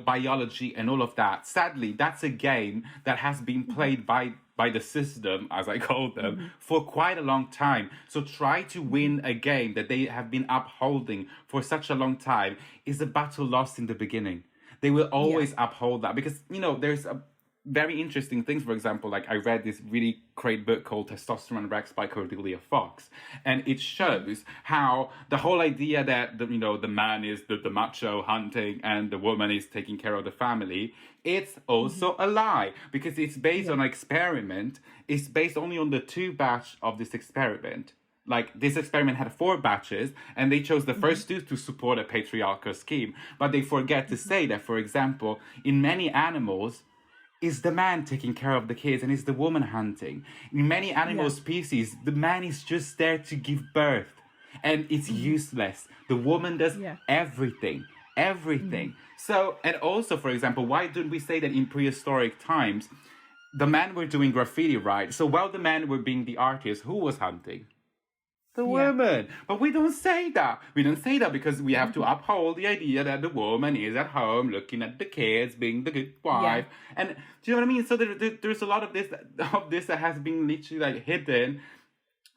biology and all of that, sadly, that's a game that has been played by the system, as I call them, for quite a long time. So try to win a game that they have been upholding for such a long time is a battle lost in the beginning. They will always uphold that, because, there's a very interesting things. For example, like, I read this really great book called Testosterone Rex by Cordelia Fox, and it shows how the whole idea that the man is the macho hunting and the woman is taking care of the family, it's also a lie, because it's based on an experiment. It's based only on the 2 batch of this experiment. Like, this experiment had 4 batches, and they chose the first 2 to support a patriarchal scheme. But they forget to say that, for example, in many animals, is the man taking care of the kids and is the woman hunting. In many animal species, the man is just there to give birth, and it's useless. The woman does everything. So, and also, for example, why don't we say that in prehistoric times, the men were doing graffiti, right? So while the men were being the artists, who was hunting? The woman. But we don't say that. We don't say that because we have to uphold the idea that the woman is at home looking at the kids, being the good wife. And do you know what I mean? So there's a lot of this that has been literally, like, hidden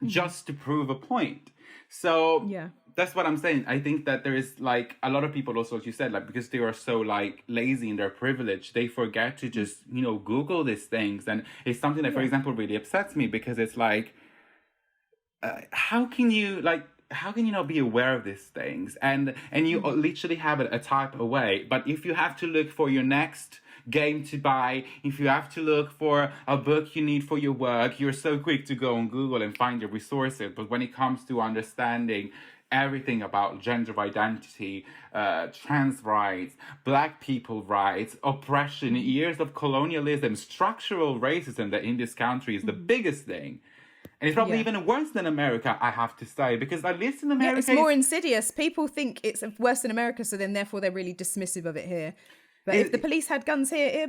just to prove a point. So that's what I'm saying. I think that there is, like, a lot of people also, as you said, like, because they are so, like, lazy in their privilege, they forget to just, Google these things. And it's something that, for example, really upsets me, because it's like, how can you not be aware of these things? And you literally have it a type away. But if you have to look for your next game to buy, if you have to look for a book you need for your work, you're so quick to go on Google and find your resources. But when it comes to understanding everything about gender identity, trans rights, Black people rights, oppression, years of colonialism, structural racism that in this country is the biggest thing. And it's probably even worse than America, I have to say, because at least in America... it's more insidious. People think it's worse than America, so then therefore they're really dismissive of it here. But if the police had guns here,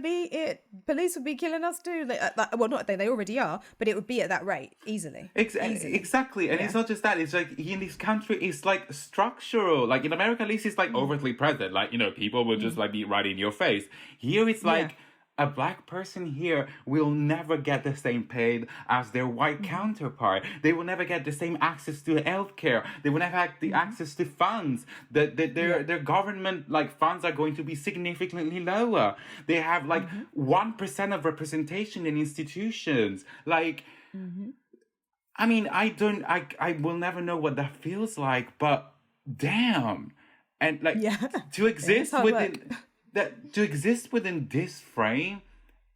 police would be killing us too. Well, not they already are, but it would be at that rate, easily. Exactly. And it's not just that. It's like, in this country, it's like structural. Like, in America, at least it's like overtly present. Like, people will just like be right in your face. Here, it's like... A Black person here will never get the same paid as their white counterpart. They will never get the same access to healthcare. They will never have the access to funds. Their government, like, funds are going to be significantly lower. They have, like, 1% of representation in institutions. Like, I mean, I will never know what that feels like, but damn. And, like, to exist within... to exist within this frame,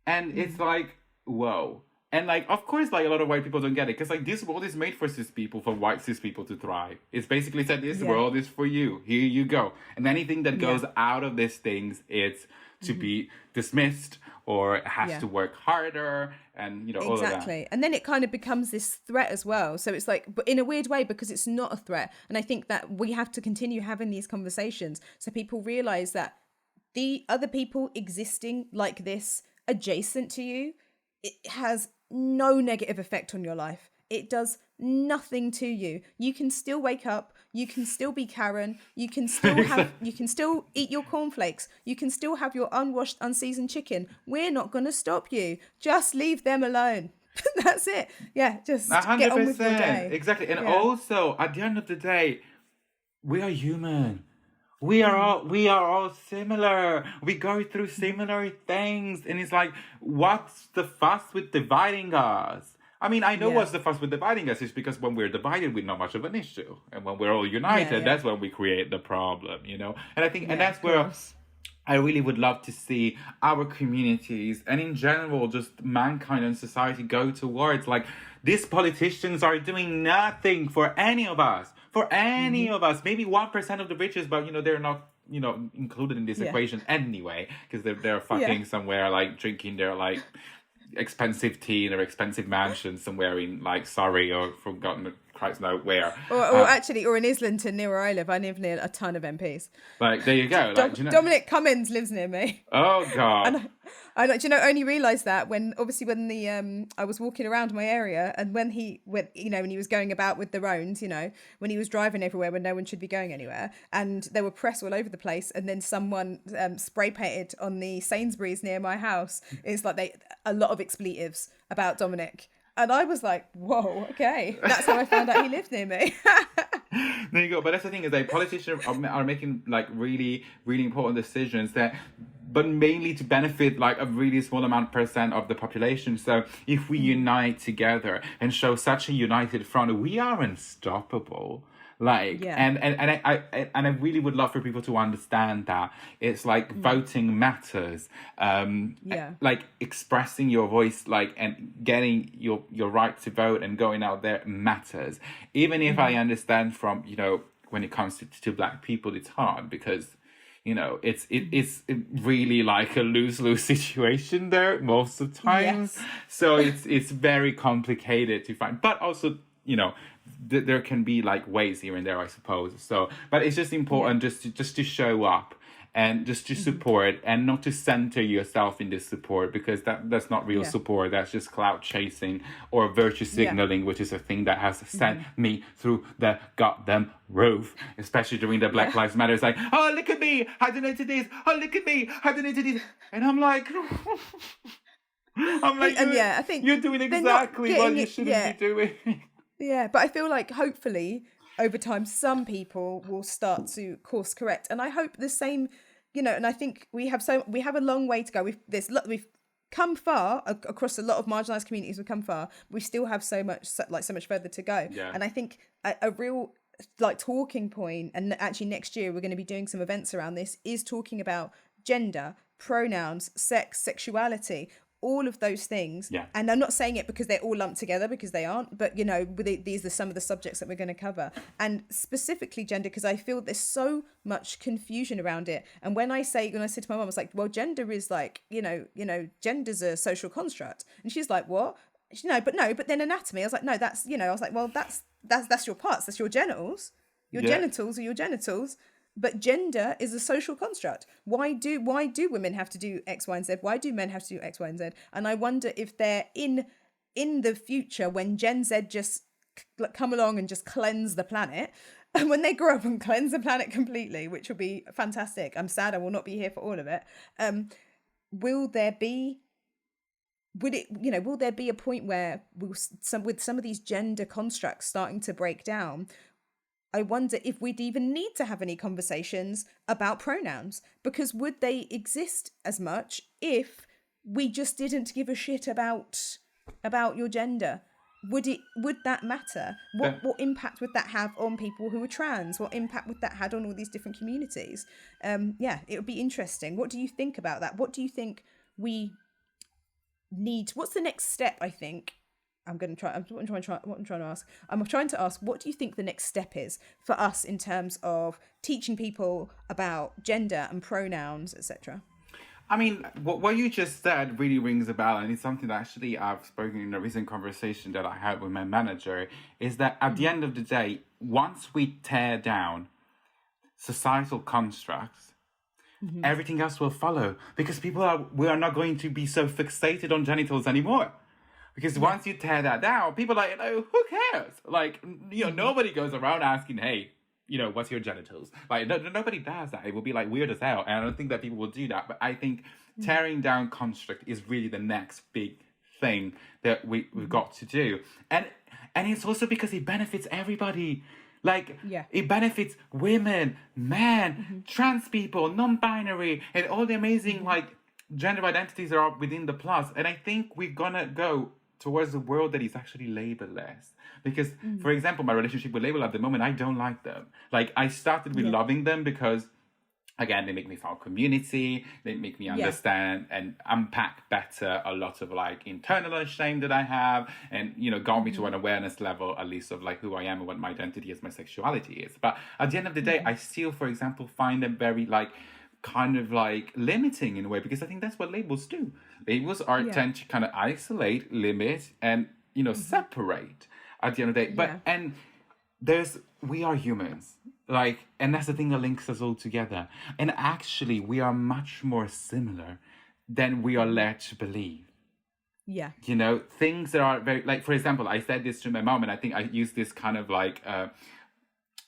and it's like, whoa. And, like, of course, like, a lot of white people don't get it, because, like, this world is made for cis people, for white cis people to thrive. It's basically said, this world is for you. Here you go. And anything that goes out of these things, it's to be dismissed, or it has to work harder, and, all of that. Exactly. And then it kind of becomes this threat as well. So it's like, but in a weird way, because it's not a threat. And I think that we have to continue having these conversations so people realize that the other people existing like this adjacent to you, it has no negative effect on your life. It does nothing to you. You can still wake up. You can still be Karen. You can still have. You can still eat your cornflakes. You can still have your unwashed, unseasoned chicken. We're not going to stop you. Just leave them alone. That's it. Yeah, just 100%. Get on with your day. Exactly. And also, at the end of the day, we are human. We are all similar. We go through similar things. And it's like, what's the fuss with dividing us? I mean, I know Yeah. what's the fuss with dividing us is because when we're divided, we're not much of an issue. And when we're all united, Yeah. that's when we create the problem, you know? And I think, and Yeah, that's of where course. I really would love to see our communities and in general, just mankind and society go towards like these politicians are doing nothing for any of us, maybe 1% of the richest, but you know, they're not, you know, included in this Yeah. equation anyway, because they're Yeah. fucking somewhere like drinking their like expensive tea in their expensive mansion somewhere in like Surrey or forgotten Christ know where. Or actually, or in Islington near where I live near a ton of MPs. Like there you go. Like do you know? Dominic Cummings lives near me. Oh God. And I like, do you know, only realised that when the I was walking around my area, and when he went, you know, when he was going about with the rounds, you know, when he was driving everywhere when no one should be going anywhere, and there were press all over the place, and then someone spray painted on the Sainsbury's near my house. It's like a lot of expletives about Dominic. And I was like, whoa, okay. That's how I found out he lived near me. There you go. But that's the thing is that politicians are making like really, really important decisions but mainly to benefit like a really small % of the population. So if we unite together and show such a united front, we are unstoppable. Like, Yeah. and I really would love for people to understand that it's like voting matters. Yeah. Like expressing your voice, like, and getting your right to vote and going out there matters. Even if I understand from, you know, when it comes to Black people, it's hard because, you know, it's really like a lose-lose situation there most of the time. Yes. So it's very complicated to find, but also, you know, there can be like ways here and there, I suppose. So, but it's just important just to show up and just to support and not to center yourself in this support, because that's not real support. That's just clout chasing or virtue signaling, which is a thing that has sent me through the goddamn roof, especially during the Black Lives Matter. It's like, oh, look at me, I donated this. Oh, look at me, I donated this. And I'm like, I think you're doing exactly what you shouldn't be doing. Yeah, but I feel like hopefully over time some people will start to course correct, and I hope the same, you know. And I think we have a long way to go. We've come far across a lot of marginalised communities. We've come far. We still have so much further to go. Yeah. And I think a real like talking point, and actually next year we're going to be doing some events around this, is talking about gender, pronouns, sex, sexuality. All of those things. Yeah. And I'm not saying it because they're all lumped together, because they aren't, but you know, these are some of the subjects that we're going to cover, and specifically gender, because I feel there's so much confusion around it. And when I said to my mom, I was like, well, gender is like, you know, gender's a social construct. And she's like, what? But then anatomy. I was like, no, that's, you know, I was like, well, that's your parts, that's your genitals. Your genitals are your genitals. But gender is a social construct. Why do women have to do X, Y, and Z? Why do men have to do X, Y, and Z? And I wonder if they're in the future, when Gen Z just come along and just cleanse the planet, and when they grow up and cleanse the planet completely, which will be fantastic. I'm sad I will not be here for all of it. Will there be a point where with some of these gender constructs starting to break down? I wonder if we'd even need to have any conversations about pronouns, because would they exist as much if we just didn't give a shit about your gender? Would that matter? What impact would that have on people who are trans? What impact would that have on all these different communities? It would be interesting. What do you think about that? What do you think we need? What's the next step? I think I'm trying to ask, what do you think the next step is for us in terms of teaching people about gender and pronouns, etc.? I mean, what you just said really rings a bell, and it's something that actually I've spoken in a recent conversation that I had with my manager, is that at the end of the day, once we tear down societal constructs, everything else will follow, because we are not going to be so fixated on genitals anymore. Because once you tear that down, people are like, you know, who cares? Like, you know, nobody goes around asking, hey, you know, what's your genitals? Like, nobody does that. It will be like weird as hell. And I don't think that people will do that. But I think tearing down construct is really the next big thing that we've got to do. And it's also because it benefits everybody. Like, it benefits women, men, trans people, non-binary, and all the amazing, like, gender identities that are within the plus. And I think we're gonna go towards a world that is actually labelless. Because, for example, my relationship with label at the moment, I don't like them. Like, I started with loving them because, again, they make me feel community, they make me understand and unpack better a lot of like internal shame that I have, and, you know, got me to an awareness level, at least, of like who I am and what my identity is, my sexuality is. But at the end of the day, I still, for example, find them very like kind of like limiting in a way, because I think that's what labels do. Labels are tend to kind of isolate, limit, and, you know, separate at the end of the day. But and we are humans, like, and that's the thing that links us all together. And actually, we are much more similar than we are led to believe. Yeah. You know, things that are very, like, for example, I said this to my mom, and I think I used this kind of like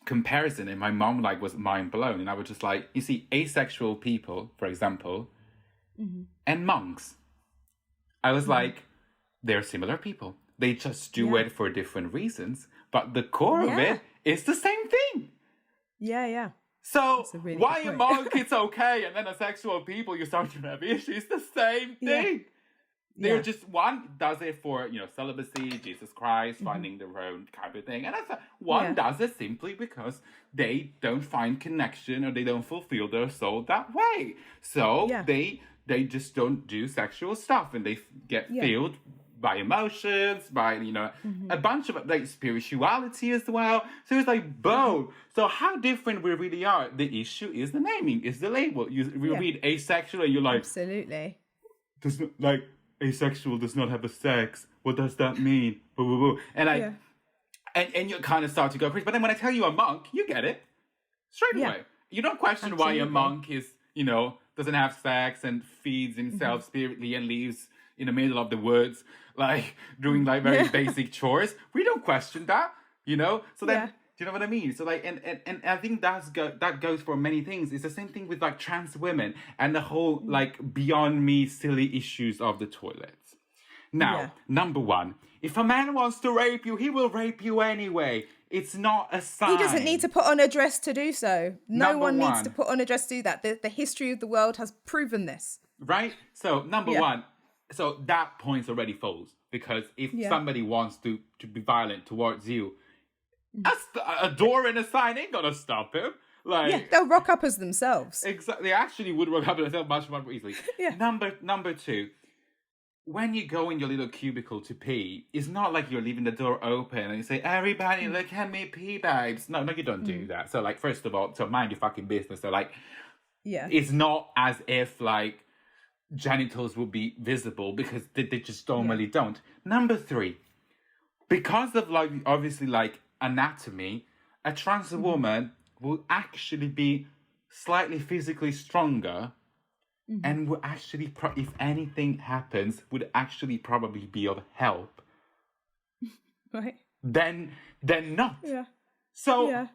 comparison, and my mom like was mind blown. And I was just like, you see, asexual people, for example, and monks. I was like, they're similar people. They just do it for different reasons, but the core of it is the same thing. Yeah, yeah. So really why a monk it's okay, and then asexual people you start to have issues? It's the same thing. They're just, one does it for, you know, celibacy, Jesus Christ, finding their own kind of thing, and that's one does it simply because they don't find connection or they don't fulfill their soul that way. So they just don't do sexual stuff, and they get filled by emotions, by, you know, a bunch of like spirituality as well. So it's like, boom. So how different we really are. The issue is the naming, is the label. You read asexual and you're like, absolutely. Does not, like, asexual does not have a sex. What does that mean? Boo, boo, boo. And and you kind of start to go crazy. But then when I tell you a monk, you get it straight away. You don't question why a monk is, you know, doesn't have sex and feeds himself spiritedly and lives in the middle of the woods, like doing like very basic chores. We don't question that, you know. So then, do you know what I mean? So like, and I think that goes for many things. It's the same thing with like trans women and the whole like beyond me silly issues of the toilets. Now, number one, if a man wants to rape you, he will rape you anyway. It's not a sign. He doesn't need to put on a dress to do so. No one needs to put on a dress to do that. The history of the world has proven this. Right? So number one, so that point already falls, because if somebody wants to be violent towards you, a door and a sign ain't gonna stop him. Like, they'll rock up as themselves. Exactly, they actually would rock up as themselves much more easily. Number two, when you go in your little cubicle to pee, it's not like you're leaving the door open and you say, everybody look at me pee, babes. No, you don't do that. So like, first of all, so mind your fucking business. So like, it's not as if like genitals will be visible, because they just normally don't. Number three, because of like obviously like anatomy, a trans woman will actually be slightly physically stronger, and will actually if anything happens, would actually probably be of help right than not. So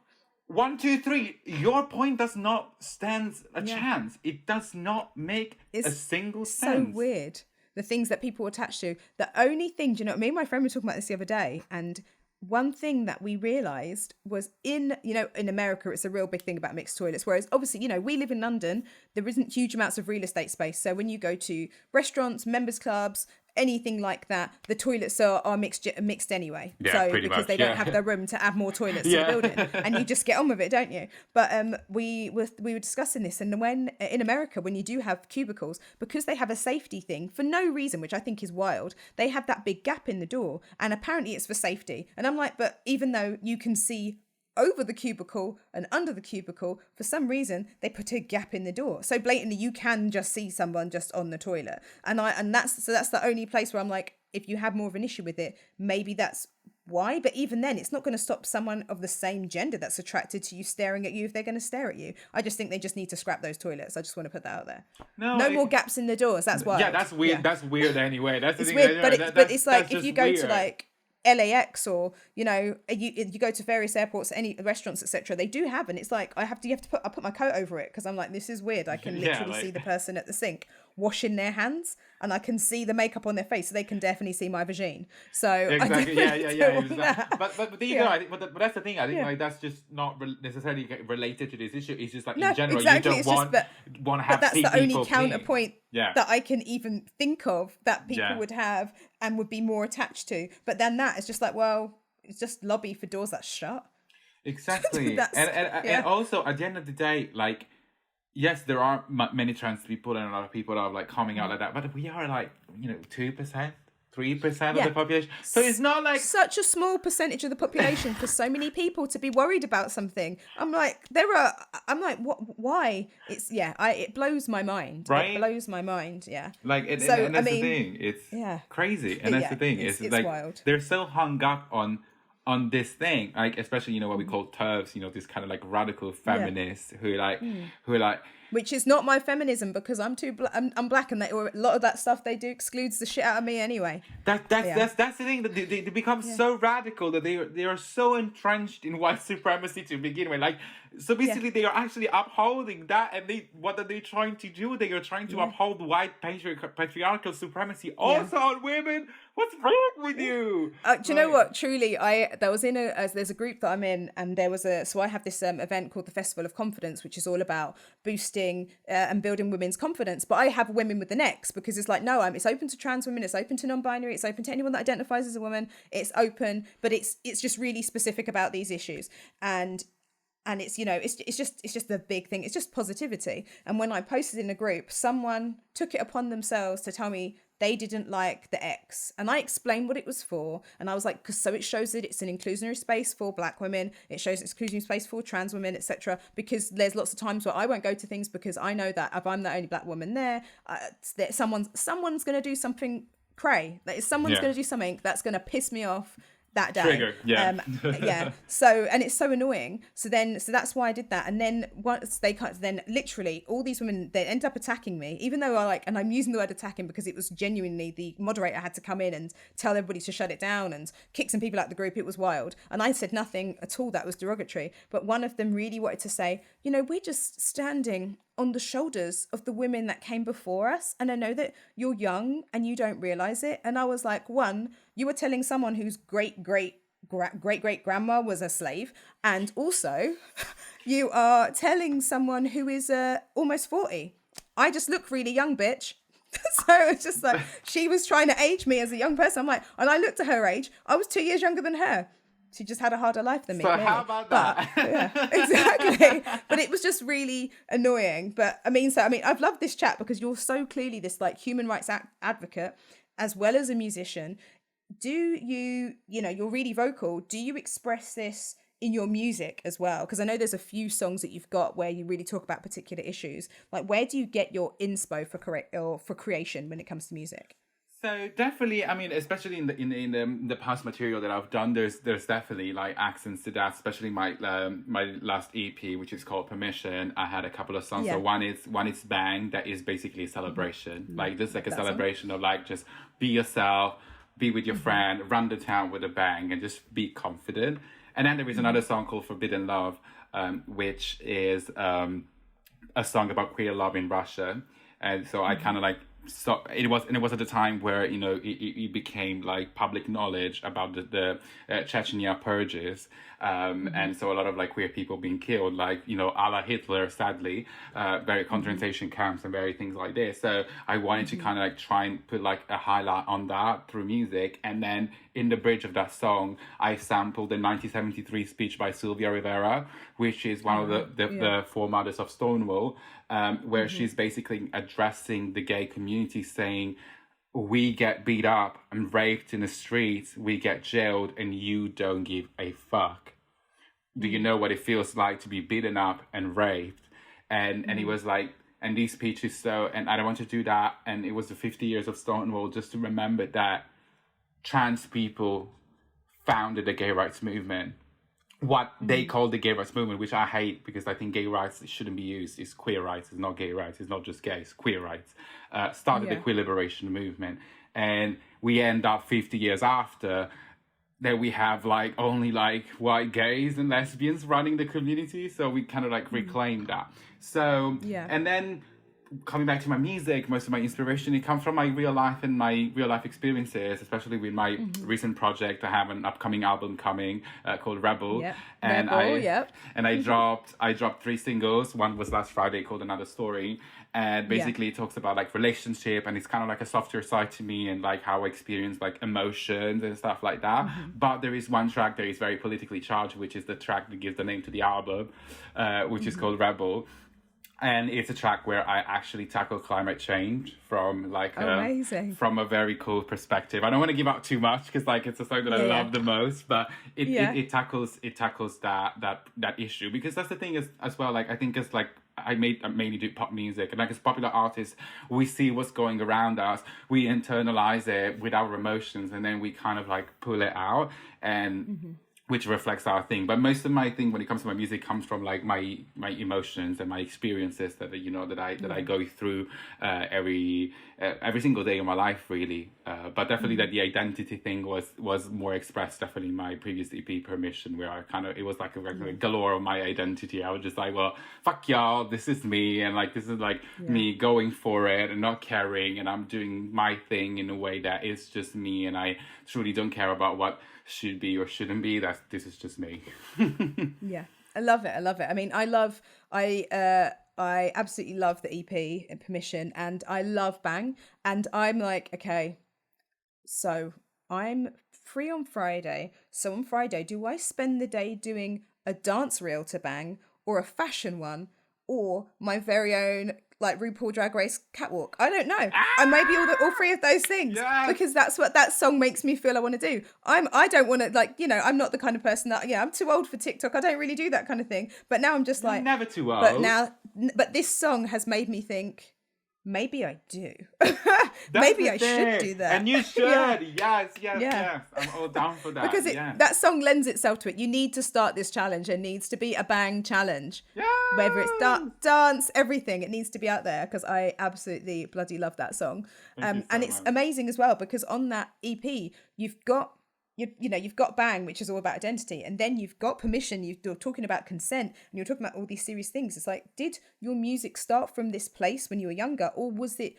1, 2, 3, your point does not stand a chance. It does not make a single sense. So weird, the things that people attach to. The only thing, do you know, me and my friend were talking about this the other day, and one thing that we realized was in America, it's a real big thing about mixed toilets, whereas obviously, you know, we live in London, there isn't huge amounts of real estate space. So when you go to restaurants, members clubs, anything like that, the toilets are mixed anyway. Because they don't have the room to add more toilets to the building, and you just get on with it, don't you? But we were discussing this, and when in America, when you do have cubicles, because they have a safety thing for no reason, which I think is wild, they have that big gap in the door, and apparently it's for safety. And I'm like, but even though you can see over the cubicle and under the cubicle, for some reason they put a gap in the door, so blatantly you can just see someone just on the toilet. And that's the only place where I'm like, if you have more of an issue with it, maybe that's why. But even then, it's not going to stop someone of the same gender that's attracted to you staring at you if they're going to stare at you. I just think they just need to scrap those toilets. I just want to put that out there. No more gaps in the doors. That's why. Yeah, that's weird. That's weird anyway. That's the thing. Weird, but it's like if you go to like LAX, or you know, you go to various airports, any restaurants, etc., they do have, and it's like I put my coat over it, because I'm like, this is weird. I can literally see the person at the sink. washing their hands, and I can see the makeup on their face, so they can definitely see my vagine. So exactly, yeah. Exactly. That. But there you go. But that's the thing. I think like that's just not necessarily related to this issue. It's just like No, in general, exactly. you don't want to have. But that's the only people counterpoint yeah. that I can even think of that people Yeah. would have and would be more attached to. But then that is just like, well, it's just lobby for doors that shut. Exactly. And also at the end of the day, like, yes, there are many trans people and a lot of people are like coming out like that, but we are like, 2%, 3% of the population. So it's not like such a small percentage of the population for so many people to be worried about something. I'm like, what? Why? It blows my mind. Right? It blows my mind. Yeah. Like, and that's the thing. It's crazy, and that's the thing. It's like wild. They're so hung up on this thing, like especially what we call TERFs, this kind of like radical feminists who are like. Which is not my feminism, because I'm I'm black, and a lot of that stuff they do excludes the shit out of me anyway. That's the thing, that they become so radical that they are so entrenched in white supremacy to begin with. Like, so basically they are actually upholding that, and what are they trying to do? They are trying to uphold white patriarchal supremacy also on women. What's wrong with you? Do you know what? Truly, there's a group that I'm in, and so I have this event called the Festival of Confidence, which is all about boosting and building women's confidence. But I have women with an X, because it's like, no, it's open to trans women, it's open to non-binary, it's open to anyone that identifies as a woman. It's open, but it's just really specific about these issues. And it's it's just the big thing. It's just positivity. And when I posted in a group, someone took it upon themselves to tell me they didn't like the X, and I explained what it was for, and I was like, so it shows that it's an inclusionary space for black women, it shows it's inclusionary space for trans women, etc. Because there's lots of times where I won't go to things because I know that if I'm the only black woman there, that someone's going to do something cray. That is, someone's going to do something that's going to piss me off that day. Trigger, yeah. So, and it's so annoying. So that's why I did that. And then once then literally all these women, they end up attacking me, even though and I'm using the word attacking because it was genuinely, the moderator had to come in and tell everybody to shut it down and kick some people out of the group. It was wild. And I said nothing at all that was derogatory. But one of them really wanted to say, we're just standing on the shoulders of the women that came before us, and I know that you're young and you don't realize it. And I was like, one, you were telling someone whose great grandma was a slave, and also you are telling someone who is almost 40. I just look really young, bitch. So it's just like, she was trying to age me as a young person. I'm like, and I looked at her age, I was 2 years younger than her. She just had a harder life than me. So clearly. how about that? Exactly. But it was just really annoying. But I've loved this chat because you're so clearly this like human rights advocate as well as a musician. Do you, you're really vocal. Do you express this in your music as well? Because I know there's a few songs that you've got where you really talk about particular issues. Like, where do you get your inspo for creation when it comes to music? So definitely, especially in the past material that I've done, there's definitely like accents to that. Especially my last EP, which is called Permission. I had a couple of songs. Yeah. So one is Bang, that is basically a celebration, like just like a celebration of like just be yourself, be with your friend, run the town with a bang, and just be confident. And then there is another song called Forbidden Love, which is a song about queer love in Russia, and so I kind of like. So it was at the time where it became like public knowledge about the Chechnya purges, and so a lot of like queer people being killed, like a la Hitler, sadly, very concentration camps and very things like this. So I wanted to kind of like try and put like a highlight on that through music, and then in the bridge of that song, I sampled the 1973 speech by Sylvia Rivera, which is one of the foremothers of Stonewall. Where she's basically addressing the gay community, saying, we get beat up and raped in the streets, we get jailed, and you don't give a fuck. Do you know what it feels like to be beaten up and raped? And it was like, and these speeches, and I don't want to do that. And it was the 50 years of Stonewall, just to remember that trans people founded the gay rights movement. What they call the gay rights movement, which I hate because I think gay rights shouldn't be used. It's queer rights. It's not gay rights. It's not just gay. It's queer rights. Started the queer liberation movement. And we end up 50 years after that we have like only like white gays and lesbians running the community. So we kind of like reclaim that. So, and then coming back to my music, most of my inspiration, it comes from my real life and my real life experiences, especially with my recent project. I have an upcoming album coming called Rebel. Yep. And Rebel, yep. I dropped 3 singles. One was last Friday called Another Story. And basically it talks about like relationship, and it's kind of like a softer side to me, and like how I experience like emotions and stuff like that. But there is one track that is very politically charged, which is the track that gives the name to the album, which is called Rebel. And it's a track where I actually tackle climate change from like from a very cool perspective. I don't want to give out too much because like it's a song that I love the most, but it tackles that issue, because that's the thing is as well. Like I think it's like I mainly do pop music, and like as popular artists, we see what's going around us, we internalize it with our emotions, and then we kind of like pull it out and. Which reflects our thing. But most of my thing when it comes to my music comes from like my emotions and my experiences that I go through every single day of my life, really. But definitely that the identity thing was more expressed definitely in my previous EP Permission, where it was like a galore of my identity. I was just like, well, fuck y'all, this is me, and like this is like me going for it and not caring, and I'm doing my thing in a way that is just me, and I truly don't care about what should be or shouldn't be. This is just me. Yeah, I love it. I mean, I absolutely love the EP Permission, and I love Bang, and I'm like, okay, so I'm free on Friday, so on Friday do I spend the day doing a dance reel to Bang, or a fashion one, or my very own like RuPaul Drag Race catwalk? I don't know. I maybe all 3 of those things, because that's what that song makes me feel I want to do. I don't want to, like, you know, I'm not the kind of person that, I'm too old for TikTok. I don't really do that kind of thing. But now I'm just like, never too old. But this song has made me think, maybe I do. Maybe I should do that. And you should. Yes. I'm all down for that. Because that song lends itself to it. You need to start this challenge. It needs to be a Bang challenge. Yeah. Whether it's dance, everything. It needs to be out there, because I absolutely bloody love that song. And it's amazing as well, because on that EP, you've got Bang, which is all about identity, and then you've got Permission. You're talking about consent, and you're talking about all these serious things. It's like, did your music start from this place when you were younger, or was it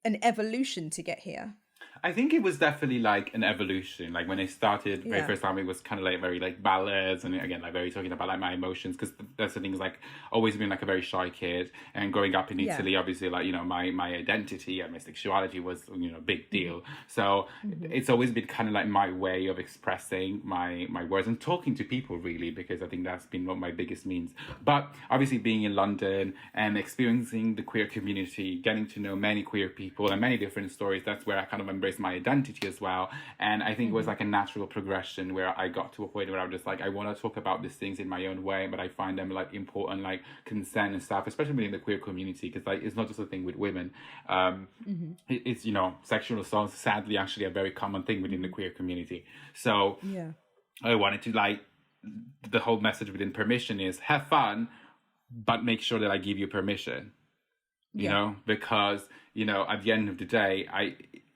an evolution to get here? I think it was definitely like an evolution. Like when I started, very first time, it was kind of like very like ballads, and again like very talking about like my emotions, because that's the thing is like always been like a very shy kid, and growing up in Italy, obviously like my identity and my sexuality was a big deal. So it's always been kind of like my way of expressing my words and talking to people, really, because I think that's been one of my biggest means. But obviously being in London and experiencing the queer community, getting to know many queer people and many different stories, that's where I kind of embraced my identity as well. And I think it was like a natural progression where I got to a point where I was just like, I want to talk about these things in my own way, but I find them like important, like consent and stuff, especially within the queer community, because like it's not just a thing with women. It's sexual assault is sadly actually a very common thing within the queer community. So I wanted to like, the whole message within Permission is have fun, but make sure that I give you permission. You know, because at the end of the day,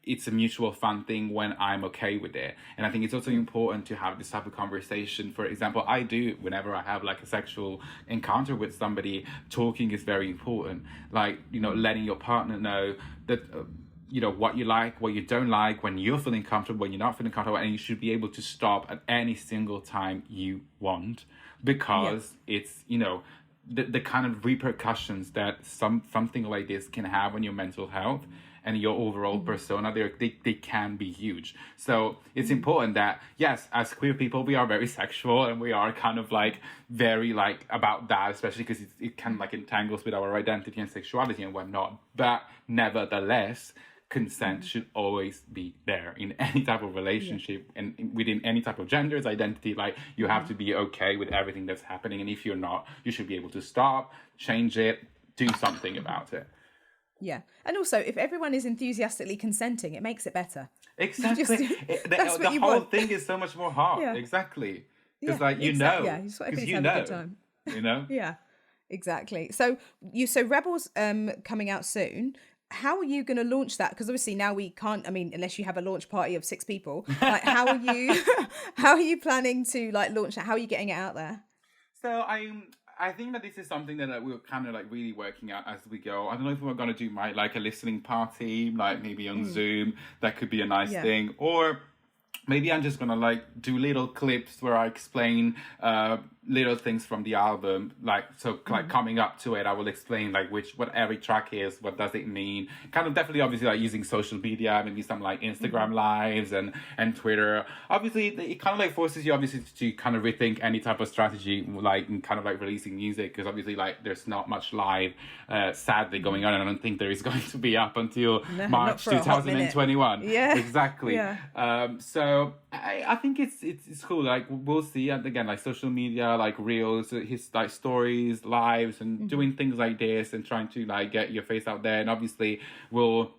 it's a mutual fun thing when I'm okay with it. And I think it's also important to have this type of conversation. For example, I do whenever I have like a sexual encounter with somebody, talking is very important. Like, letting your partner know that, what you like, what you don't like, when you're feeling comfortable, when you're not feeling comfortable, and you should be able to stop at any single time you want, because it's, the kind of repercussions that something like this can have on your mental health and your overall persona, they can be huge. So it's important that, yes, as queer people, we are very sexual, and we are kind of like very like about that, especially because it kind of like entangles with our identity and sexuality and whatnot. But nevertheless, consent should always be there in any type of relationship and within any type of gender's identity. Like, you have to be okay with everything that's happening, and if you're not, you should be able to stop, change it, do something about it. Yeah. And also, if everyone is enthusiastically consenting, it makes it better. Exactly. The whole thing is so much more hard. Yeah. Exactly. Because you just want everybody to have a good time. Yeah, exactly. So Rebel's coming out soon. How are you going to launch that? Because obviously now we can't, unless you have a launch party of 6 people, like how are you planning to like launch that? How are you getting it out there? So I think that this is something that we're kind of like really working out as we go. I don't know if we're going to do like a listening party, like maybe on Zoom. That could be a nice thing. Or maybe I'm just gonna like do little clips where I explain little things from the album, like coming up to it, I will explain like what every track is, what does it mean. Kind of definitely, obviously, like using social media, maybe some like Instagram lives and Twitter. Obviously, it kind of like forces you obviously to kind of rethink any type of strategy, like in kind of like releasing music, because obviously like there's not much live, sadly, going on, and I don't think there is going to be up until March 2021. Yeah, exactly. So I think it's cool. Like we'll see, and again, like social media, like reels, his like stories, lives, and doing things like this, and trying to like get your face out there. And obviously, we'll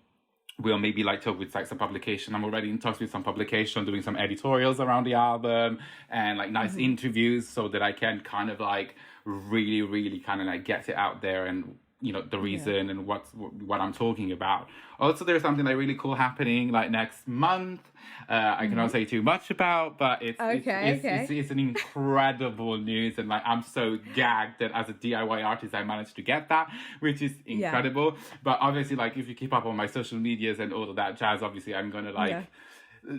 maybe like talk with like some publication. I'm already in talks with some publication, doing some editorials around the album and like nice interviews, so that I can kind of like really kind of like get it out there, and the reason and what I'm talking about. Also, there's something like really cool happening like next month. I cannot say too much about, but it's an incredible news, and like I'm so gagged that as a DIY artist I managed to get that, which is incredible. But obviously, like if you keep up on my social medias and all of that jazz, obviously I'm gonna like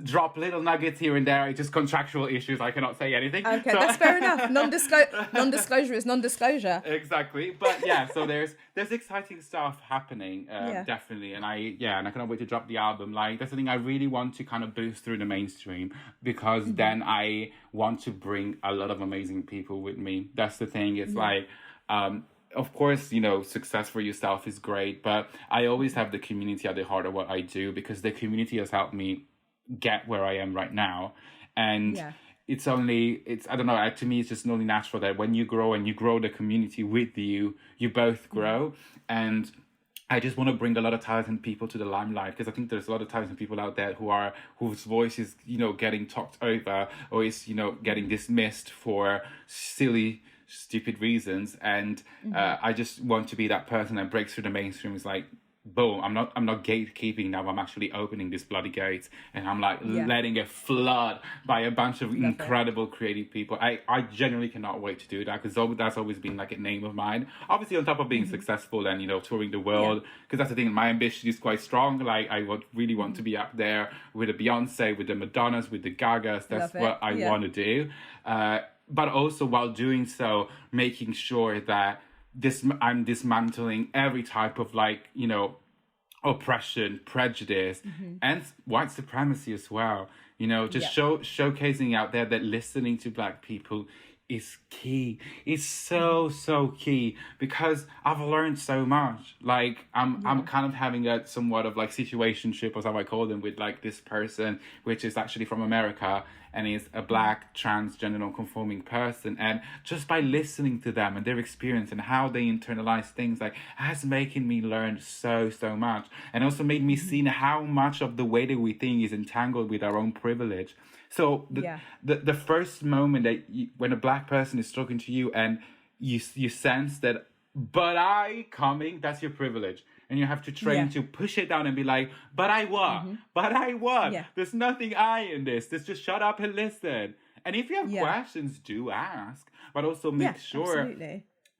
drop little nuggets here and there. It's just contractual issues. I cannot say anything. Okay, so that's fair enough. Non-disclosure is non-disclosure. Exactly. But yeah, so there's exciting stuff happening, definitely. And I cannot wait to drop the album. Like that's the thing I really want to kind of boost through the mainstream, because then I want to bring a lot of amazing people with me. That's the thing. It's like, of course, success for yourself is great, but I always have the community at the heart of what I do, because the community has helped me get where I am right now. And it's I don't know, to me it's just only natural that when you grow and you grow the community with you, you both grow. And I just want to bring a lot of talented people to the limelight, because I think there's a lot of talented people out there whose voice is getting talked over, or is getting dismissed for silly, stupid reasons. And I just want to be that person that breaks through the mainstream. Is like, boom, I'm not gatekeeping now. I'm actually opening this bloody gate, and I'm like letting it flood by a bunch of incredible creative people. I genuinely cannot wait to do that, because that's always been like a name of mine. Obviously, on top of being successful and touring the world, because that's the thing. My ambition is quite strong. Like I would really want to be up there with the Beyonce, with the Madonnas, with the Gagas. That's what I want to do. But also while doing so, making sure that I'm dismantling every type of like, oppression, prejudice, and white supremacy as well. Showcasing out there that listening to Black people is key. It's so key, because I've learned so much. Like I'm kind of having a somewhat of like situationship, as how I call them, with like this person, which is actually from America, and is a Black transgender non-conforming person. And just by listening to them and their experience and how they internalize things, like has making me learn so much, and also made me see how much of the way that we think is entangled with our own privilege. So the first moment that when a Black person is talking to you and you sense that, but I coming, that's your privilege. And you have to train to push it down and be like, but I what? But I what? There's nothing I in this. Just shut up and listen. And if you have questions, do ask. But also make sure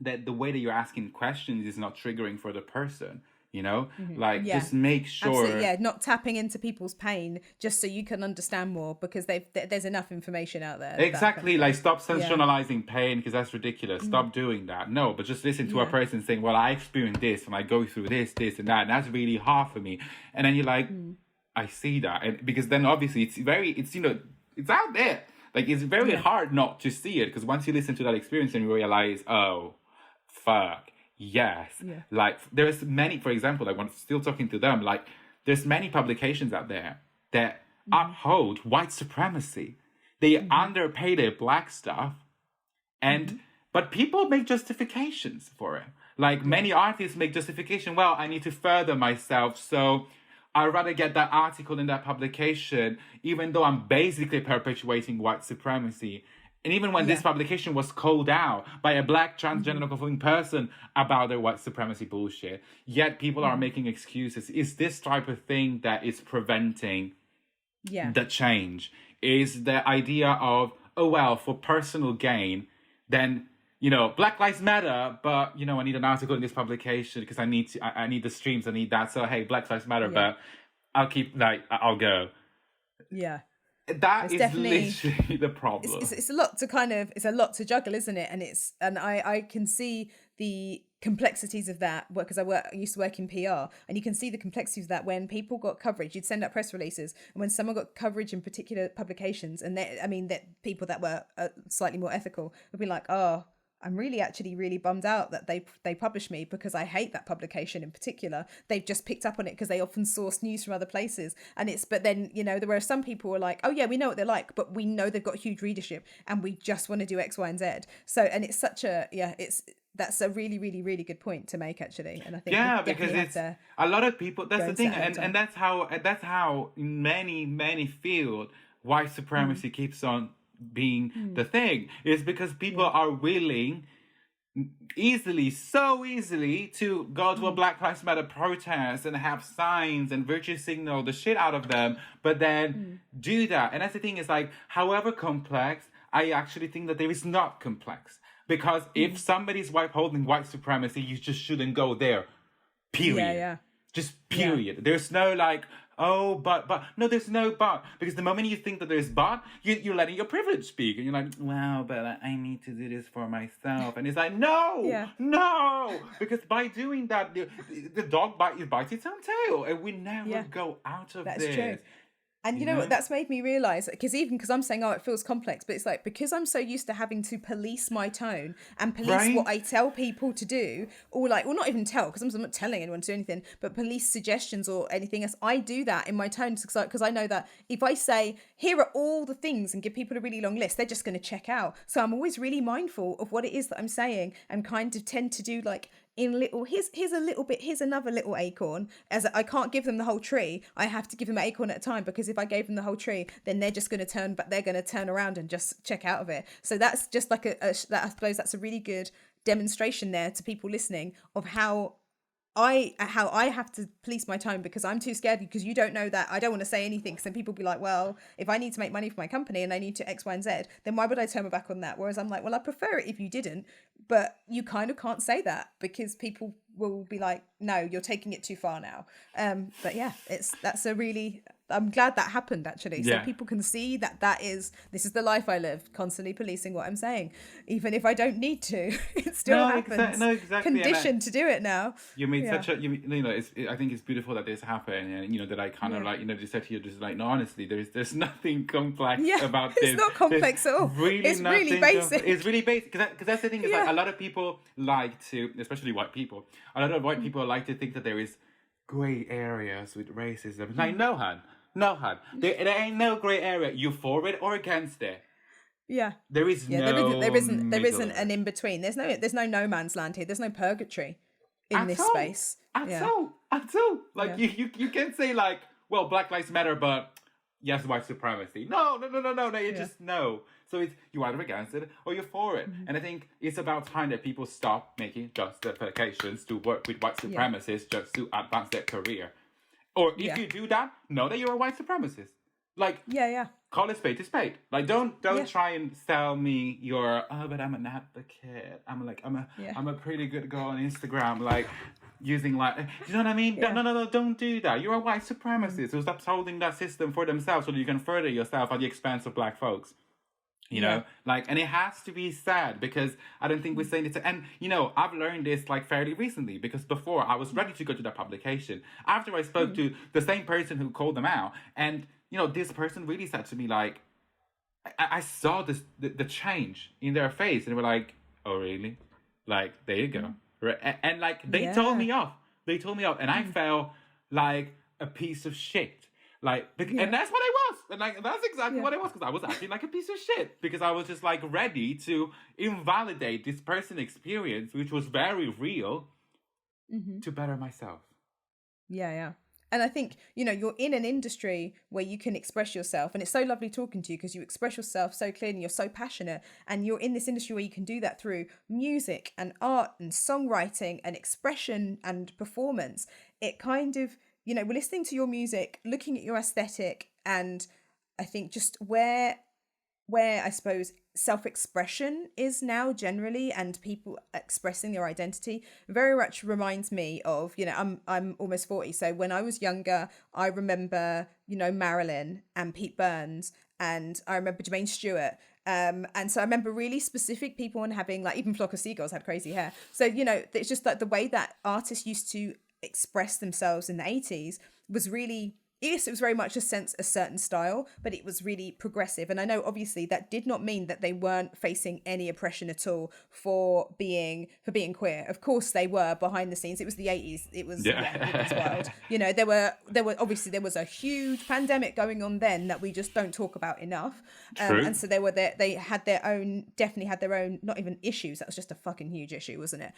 that the way that you're asking questions is not triggering for the person. Just make sure. Absolutely, not tapping into people's pain just so you can understand more, because there's enough information out there. Exactly, like stop sensationalizing pain, because that's ridiculous. Stop doing that. No, but just listen to a person saying, well, I experienced this and I go through this and that, and that's really hard for me. And then you're like, I see that. And because then obviously it's out there. Like it's very hard not to see it, because once you listen to that experience and you realize, oh, fuck. Yes. Like there's many, for example, like when I'm still talking to them, like there's many publications out there that uphold white supremacy. They underpay their Black stuff, and but people make justifications for it. Like many artists make justification. Well, I need to further myself, so I'd rather get that article in that publication, even though I'm basically perpetuating white supremacy. And even when this publication was called out by a Black transgender non-conforming person about their white supremacy bullshit, yet people are making excuses. Is this type of thing that is preventing the change? Is the idea of, oh, well, for personal gain, then Black Lives Matter, but I need an article in this publication because I need the streams, I need that. So hey, Black Lives Matter, but I'll go. Yeah. That It's is definitely literally the problem. it's a lot to it's a lot to juggle, isn't it? And I can see the complexities of that because I used to work in PR, and you can see the complexities of that when people got coverage. You'd send out press releases, and when someone got coverage in particular publications, and that people that were slightly more ethical would be like, oh, I'm actually really bummed out that they published me because I hate that publication in particular. They've just picked up on it because they often source news from other places. But then, there were some people who are like, oh yeah, we know what they're like, but we know they've got huge readership and we just want to do X, Y, and Z. So, and it's that's a really, really, really good point to make, actually. And I think because it's a lot of people, that's the thing. And that's how in many fields, white supremacy keeps on being the thing. Is because people are willing so easily to go to a Black Lives Matter protest and have signs and virtue signal the shit out of them, but then do that. And that's the thing, is like, however complex, I actually think that there is not complex. Because if somebody's holding white supremacy, you just shouldn't go there. Period. Yeah. Just period. Yeah. There's no like, oh, but. No, there's no but. Because the moment you think that there's but, you're letting your privilege speak. And you're like, wow, but I need to do this for myself. And it's like, no. Because by doing that, the dog bites its own tail. And we never go out of this. That's true. And you know what, that's made me realise, because I'm saying, it feels complex, but it's like, because I'm so used to having to police my tone and police what I tell people to do, or not even tell, because I'm not telling anyone to do anything, but police suggestions or anything else, I do that in my tone, because I know that if I say, here are all the things, and give people a really long list, they're just going to check out. So I'm always really mindful of what it is that I'm saying, and kind of tend to do in little, here's a little bit, here's another little acorn, as I can't give them the whole tree. I have to give them an acorn at a time, because if I gave them the whole tree, then they're just going to turn around and just check out of it. So that's just like I suppose that's a really good demonstration there to people listening of how I have to police my tone, because I'm too scared, because you don't know that I don't want to say anything, because then people be like, well, if I need to make money for my company and I need to X, Y, and Z, then why would I turn my back on that? Whereas I'm like, well, I prefer it if you didn't, but you kind of can't say that, because people will be like, no, you're taking it too far now. But yeah, I'm glad that happened, actually. So people can see this is the life I live, constantly policing what I'm saying, even if I don't need to. It still happens. Exactly. Conditioned to do it now. You made I think it's beautiful that this happened, and that I kind of just said to you, just like, no, honestly, there's nothing complex about this. It's not complex at all. It's really basic. It's really basic, because that's the thing, is like, a lot of people like to, especially white people, a lot of white people like to think that there is grey areas with racism. Like, no, hun. There ain't no grey area. You for it or against it. Yeah. There is there isn't an in between. There's no no man's land here. There's no purgatory in this space. At all. Like, you can say like, well, Black Lives Matter, but yes, white supremacy. No. You just no. So it's, you're either against it or you're for it. And I think it's about time that people stop making justifications to work with white supremacists just to advance their career. Or if you do that, know that you're a white supremacist. Like, call a spade a spade. Like, don't try and sell me your, but I'm an advocate. I'm a pretty good girl on Instagram. Like, using like, you know what I mean? Yeah. No, don't do that. You're a white supremacist who stops holding that system for themselves so that you can further yourself at the expense of black folks. You know, like, and it has to be said, because I don't think we're saying it. And, I've learned this like fairly recently, because before I was ready to go to that publication after I spoke to the same person who called them out. And, this person really said to me, like, I saw the change in their face, and they were like, oh, really? Like, there you go. And like, they told me off. And I felt like a piece of shit. Like, and that's what I was. And like, that's exactly what I was, because I was acting like a piece of shit, because I was just like ready to invalidate this person's experience, which was very real, to better myself. Yeah. And I think, you're in an industry where you can express yourself, and it's so lovely talking to you, because you express yourself so clearly, you're so passionate, and you're in this industry where you can do that through music and art and songwriting and expression and performance. It kind of, we're listening to your music, looking at your aesthetic, and I think just where where I suppose self-expression is now generally, and people expressing their identity very much reminds me of, you know, I'm almost 40, so when I was younger, I remember, you know, Marilyn and Pete Burns, and I remember Jermaine Stewart. And so I remember really specific people and having, like, even Flock of Seagulls had crazy hair. So, you know, it's just like the way that artists used to express themselves in the 80s was really, yes, it was very much a certain style, but it was really progressive. And I know obviously that did not mean that they weren't facing any oppression at all for being queer. Of course they were behind the scenes. It was the 80s. It was, it was wild. You know, there were obviously, there was a huge pandemic going on then that we just don't talk about enough. And so they had their own, definitely had their own, not even issues. That was just a fucking huge issue, wasn't it?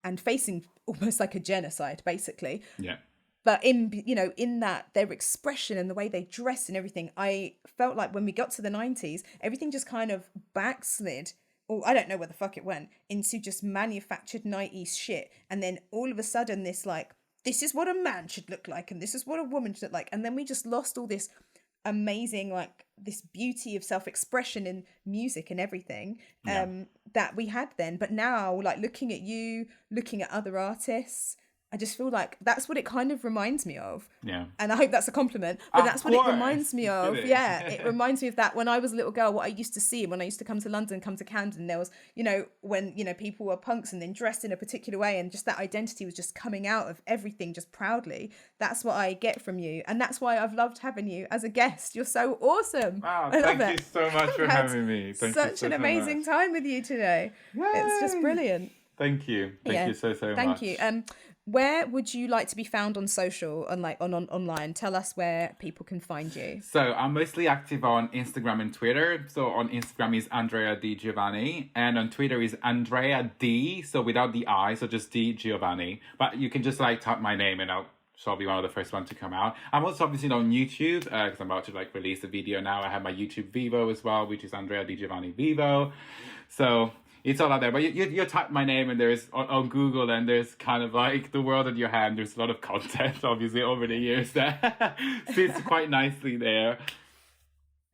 And facing almost like a genocide, basically. Yeah. But in that, their expression and the way they dress and everything, I felt like when we got to the 90s, everything just kind of backslid, or I don't know where the fuck it went, into just manufactured 90s shit. And then all of a sudden this, like, this is what a man should look like and this is what a woman should look like. And then we just lost all this amazing, like, this beauty of self-expression in music and everything that we had then. But now, like, looking at you, looking at other artists, I just feel like that's what it kind of reminds me of. Yeah. And I hope that's a compliment, but that's what it reminds me of. Yeah. It reminds me of that when I was a little girl, what I used to see when I used to come to London, come to Camden, there was, you know, when, you know, people were punks and then dressed in a particular way and just that identity was just coming out of everything just proudly. That's what I get from you. And that's why I've loved having you as a guest. You're so awesome. Wow, thank you so much for having me. Thank you such an amazing time with you today. Yay. It's just brilliant. Thank you. Thank you so much. Thank you. Where would you like to be found on social and like on online? Tell us where people can find you. So I'm mostly active on Instagram and Twitter. So on Instagram is Andrea Di Giovanni, and on Twitter is Andrea D, so without the I, so just Di Giovanni. But you can just like type my name and I'll be one of the first ones to come out. I'm also obviously on YouTube because I'm about to like release a video now. I have my YouTube Vivo as well, which is Andrea Di Giovanni Vivo. So it's all out there, but you type my name and there's on Google and there's kind of like the world at your hand. There's a lot of content, obviously, over the years that fits quite nicely there.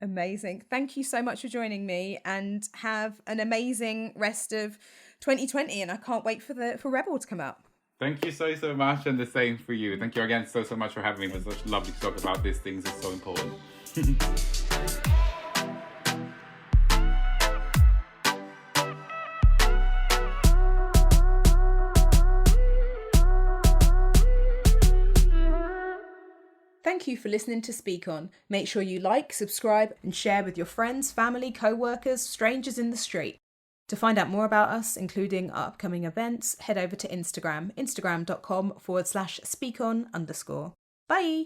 Amazing. Thank you so much for joining me and have an amazing rest of 2020. And I can't wait for Rebel to come out. Thank you so much, and the same for you. Thank you again so much for having me. It was such lovely to talk about these things. It's so important. Thank you for listening to Speak On. Make sure you like, subscribe, and share with your friends, family, co-workers, strangers in the street. To find out more about us, including our upcoming events, head over to Instagram, instagram.com/speakon_. Bye!